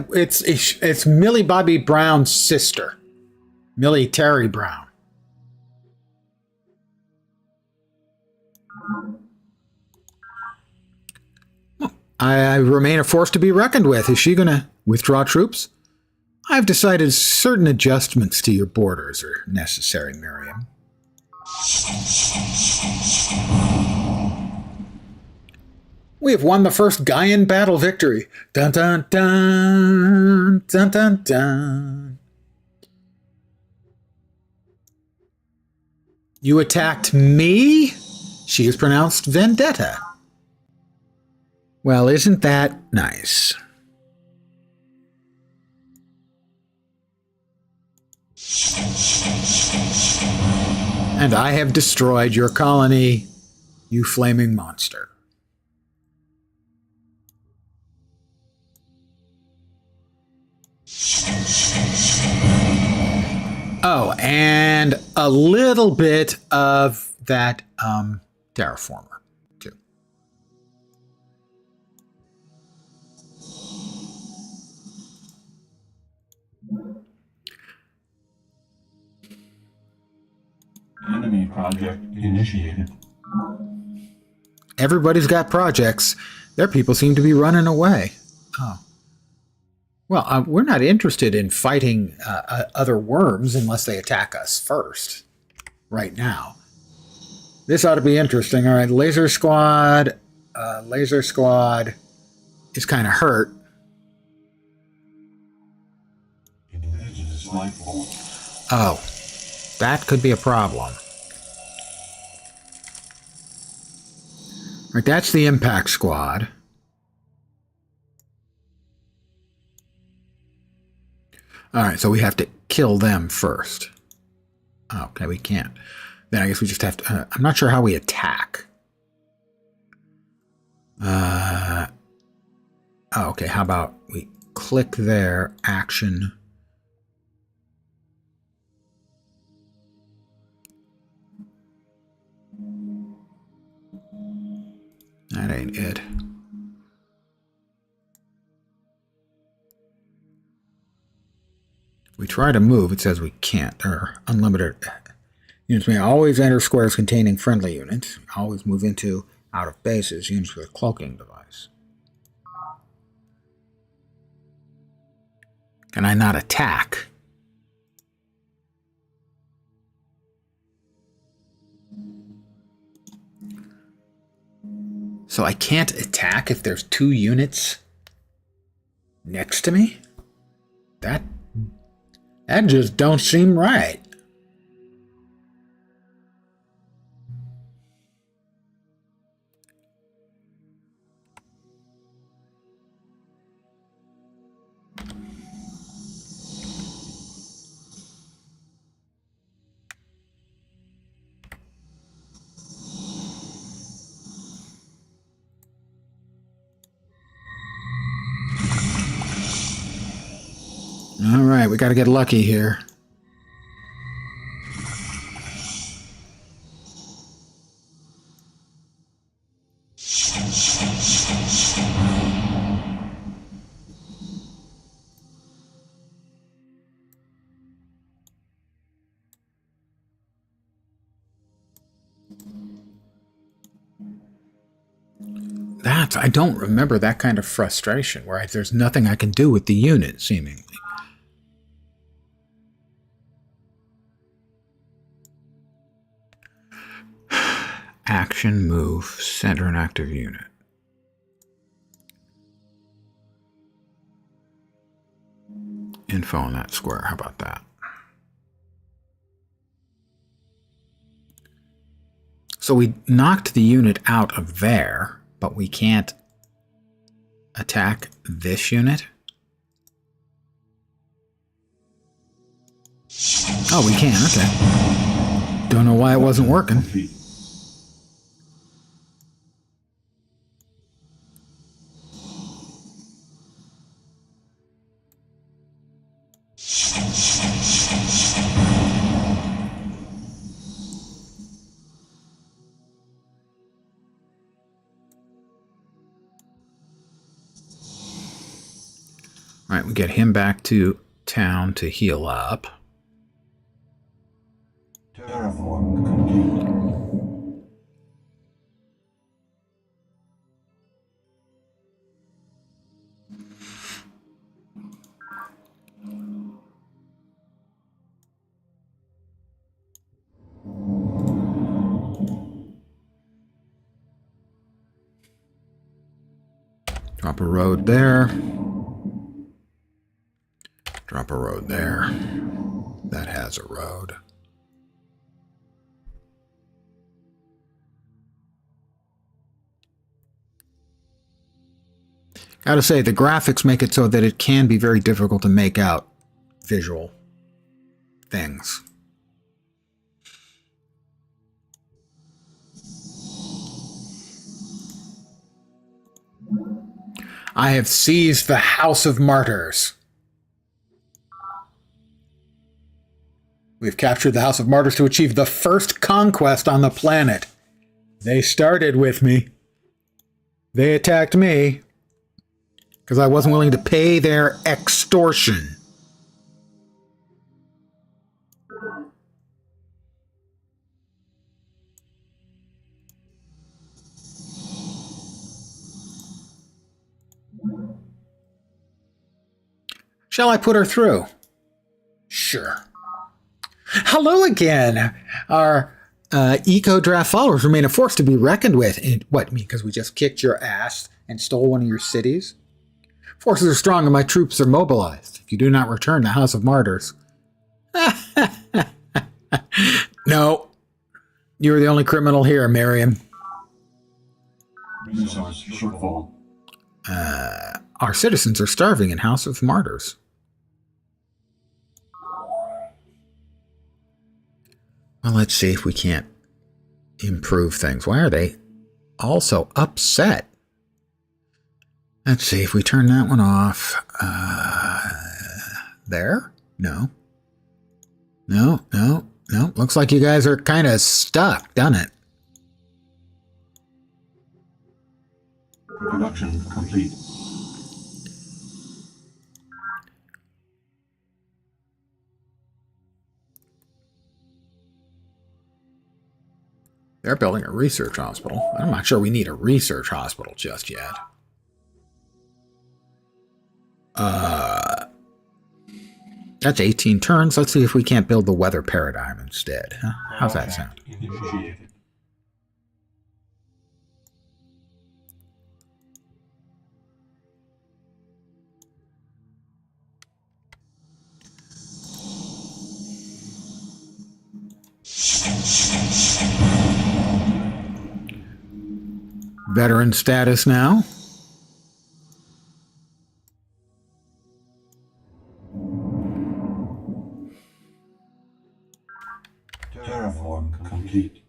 It's Millie Bobby Brown's sister, Millie Terry Brown. I remain a force to be reckoned with. Is she going to withdraw troops? I've decided certain adjustments to your borders are necessary, Miriam. We have won the first Gaian battle victory. Dun dun dun dun dun dun. You attacked me? She is pronounced vendetta. Well, isn't that nice? And I have destroyed your colony, you flaming monster. Oh, and a little bit of that terraformer, too. Enemy project initiated. Everybody's got projects. Their people seem to be running away. Oh. Well, we're not interested in fighting other worms unless they attack us first, right now. This ought to be interesting. All right, Laser Squad. Laser Squad is kind of hurt. Indigenous life form. Oh, that could be a problem. All right, that's the Impact Squad. All right, so we have to kill them first. Okay, we can't. Then I guess we just have to... I'm not sure how we attack. Okay, how about we click there, action. That ain't it. We try to move, it says we can't, or unlimited. Units may always enter squares containing friendly units. Always move into, out of bases, units with a cloaking device. Can I not attack? So I can't attack if there's 2 units next to me? That just don't seem right. All right, we got to get lucky here. I don't remember that kind of frustration where there's nothing I can do with the unit, seemingly. Action, move, center an active unit. info on that square. How about that? So we knocked the unit out of there, but we can't attack this unit. Oh, we can. Okay. Don't know why it wasn't working. All right, we get him back to town to heal up. Terraform complete. Drop a road there. Drop a road there. That has a road. Gotta say, the graphics make it so that it can be very difficult to make out visual things. I have seized the House of Martyrs. We've captured the House of Martyrs to achieve the first conquest on the planet. They started with me. They attacked me because I wasn't willing to pay their extortion. Shall I put her through? Sure. Hello again. Our eco-draft followers remain a force to be reckoned with. What, because we just kicked your ass and stole one of your cities? Forces are strong and my troops are mobilized. If you do not return the House of Martyrs. No. You're the only criminal here, Miriam. Resource shortfall. Our citizens are starving in House of Martyrs. Well, let's see if we can't improve things. Why are they all so upset? Let's see if we turn that one off. There? No. No. Looks like you guys are kind of stuck, doesn't it? Production complete. They're building a research hospital. I'm not sure we need a research hospital just yet. That's 18 turns. Let's see if we can't build the weather paradigm instead. Huh? How's that sound? Initiated. Veteran status now. Terraform complete.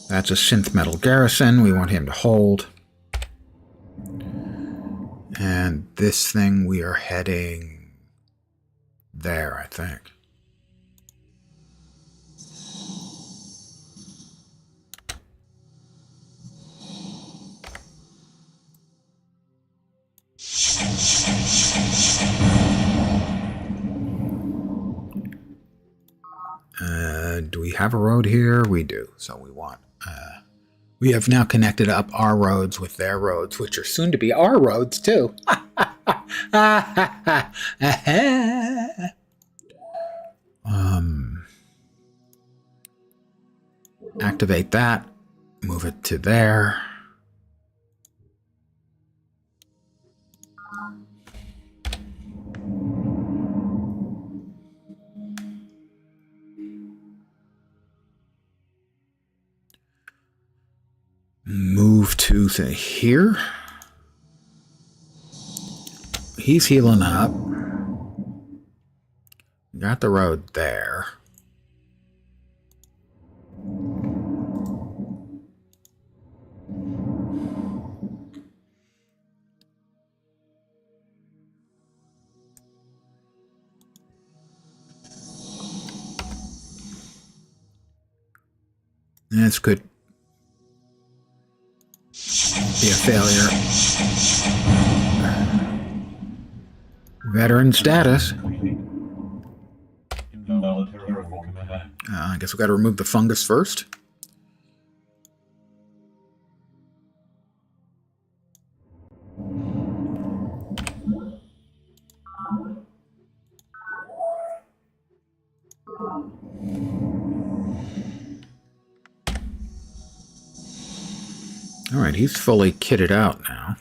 That's a synth metal garrison. We want him to hold. And this thing, we are heading there, I think. Do we have a road here? We do. So we want... we have now connected up our roads with their roads, which are soon to be our roads, too. Activate that. Move it to there. Move to here. He's healing up. Got the road there. This could be a failure. Veteran status. I guess we got to remove the fungus first. All right, he's fully kitted out now.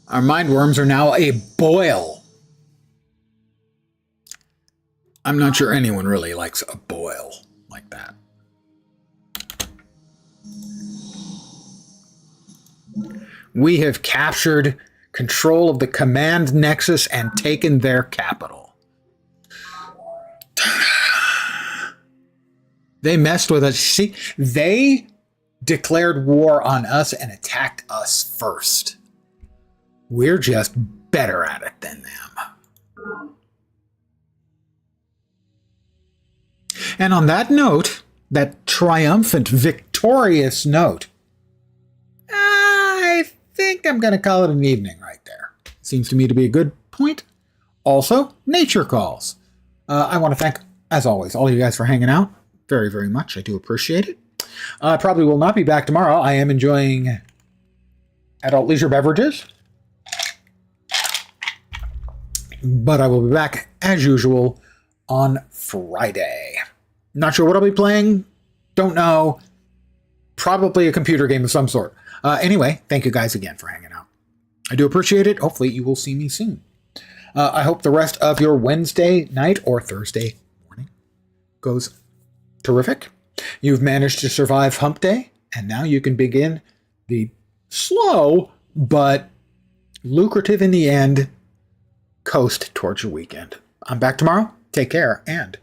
Our mind worms are now a boil. I'm not sure anyone really likes a boil like that. We have captured control of the command nexus and taken their capital. They messed with us. See, they declared war on us and attacked us first. We're just better at it than them. And on that note, that triumphant, victorious note, I think I'm going to call it an evening right there. Seems to me to be a good point. Also, nature calls. I want to thank, as always, all of you guys for hanging out. Very, very much. I do appreciate it. I probably will not be back tomorrow. I am enjoying adult leisure beverages. But I will be back, as usual, on Friday. Not sure what I'll be playing. Don't know. Probably a computer game of some sort. Anyway, thank you guys again for hanging out. I do appreciate it. Hopefully you will see me soon. I hope the rest of your Wednesday night or Thursday morning goes terrific. You've managed to survive Hump Day, and now you can begin the slow but lucrative in the end coast towards your weekend. I'm back tomorrow. Take care and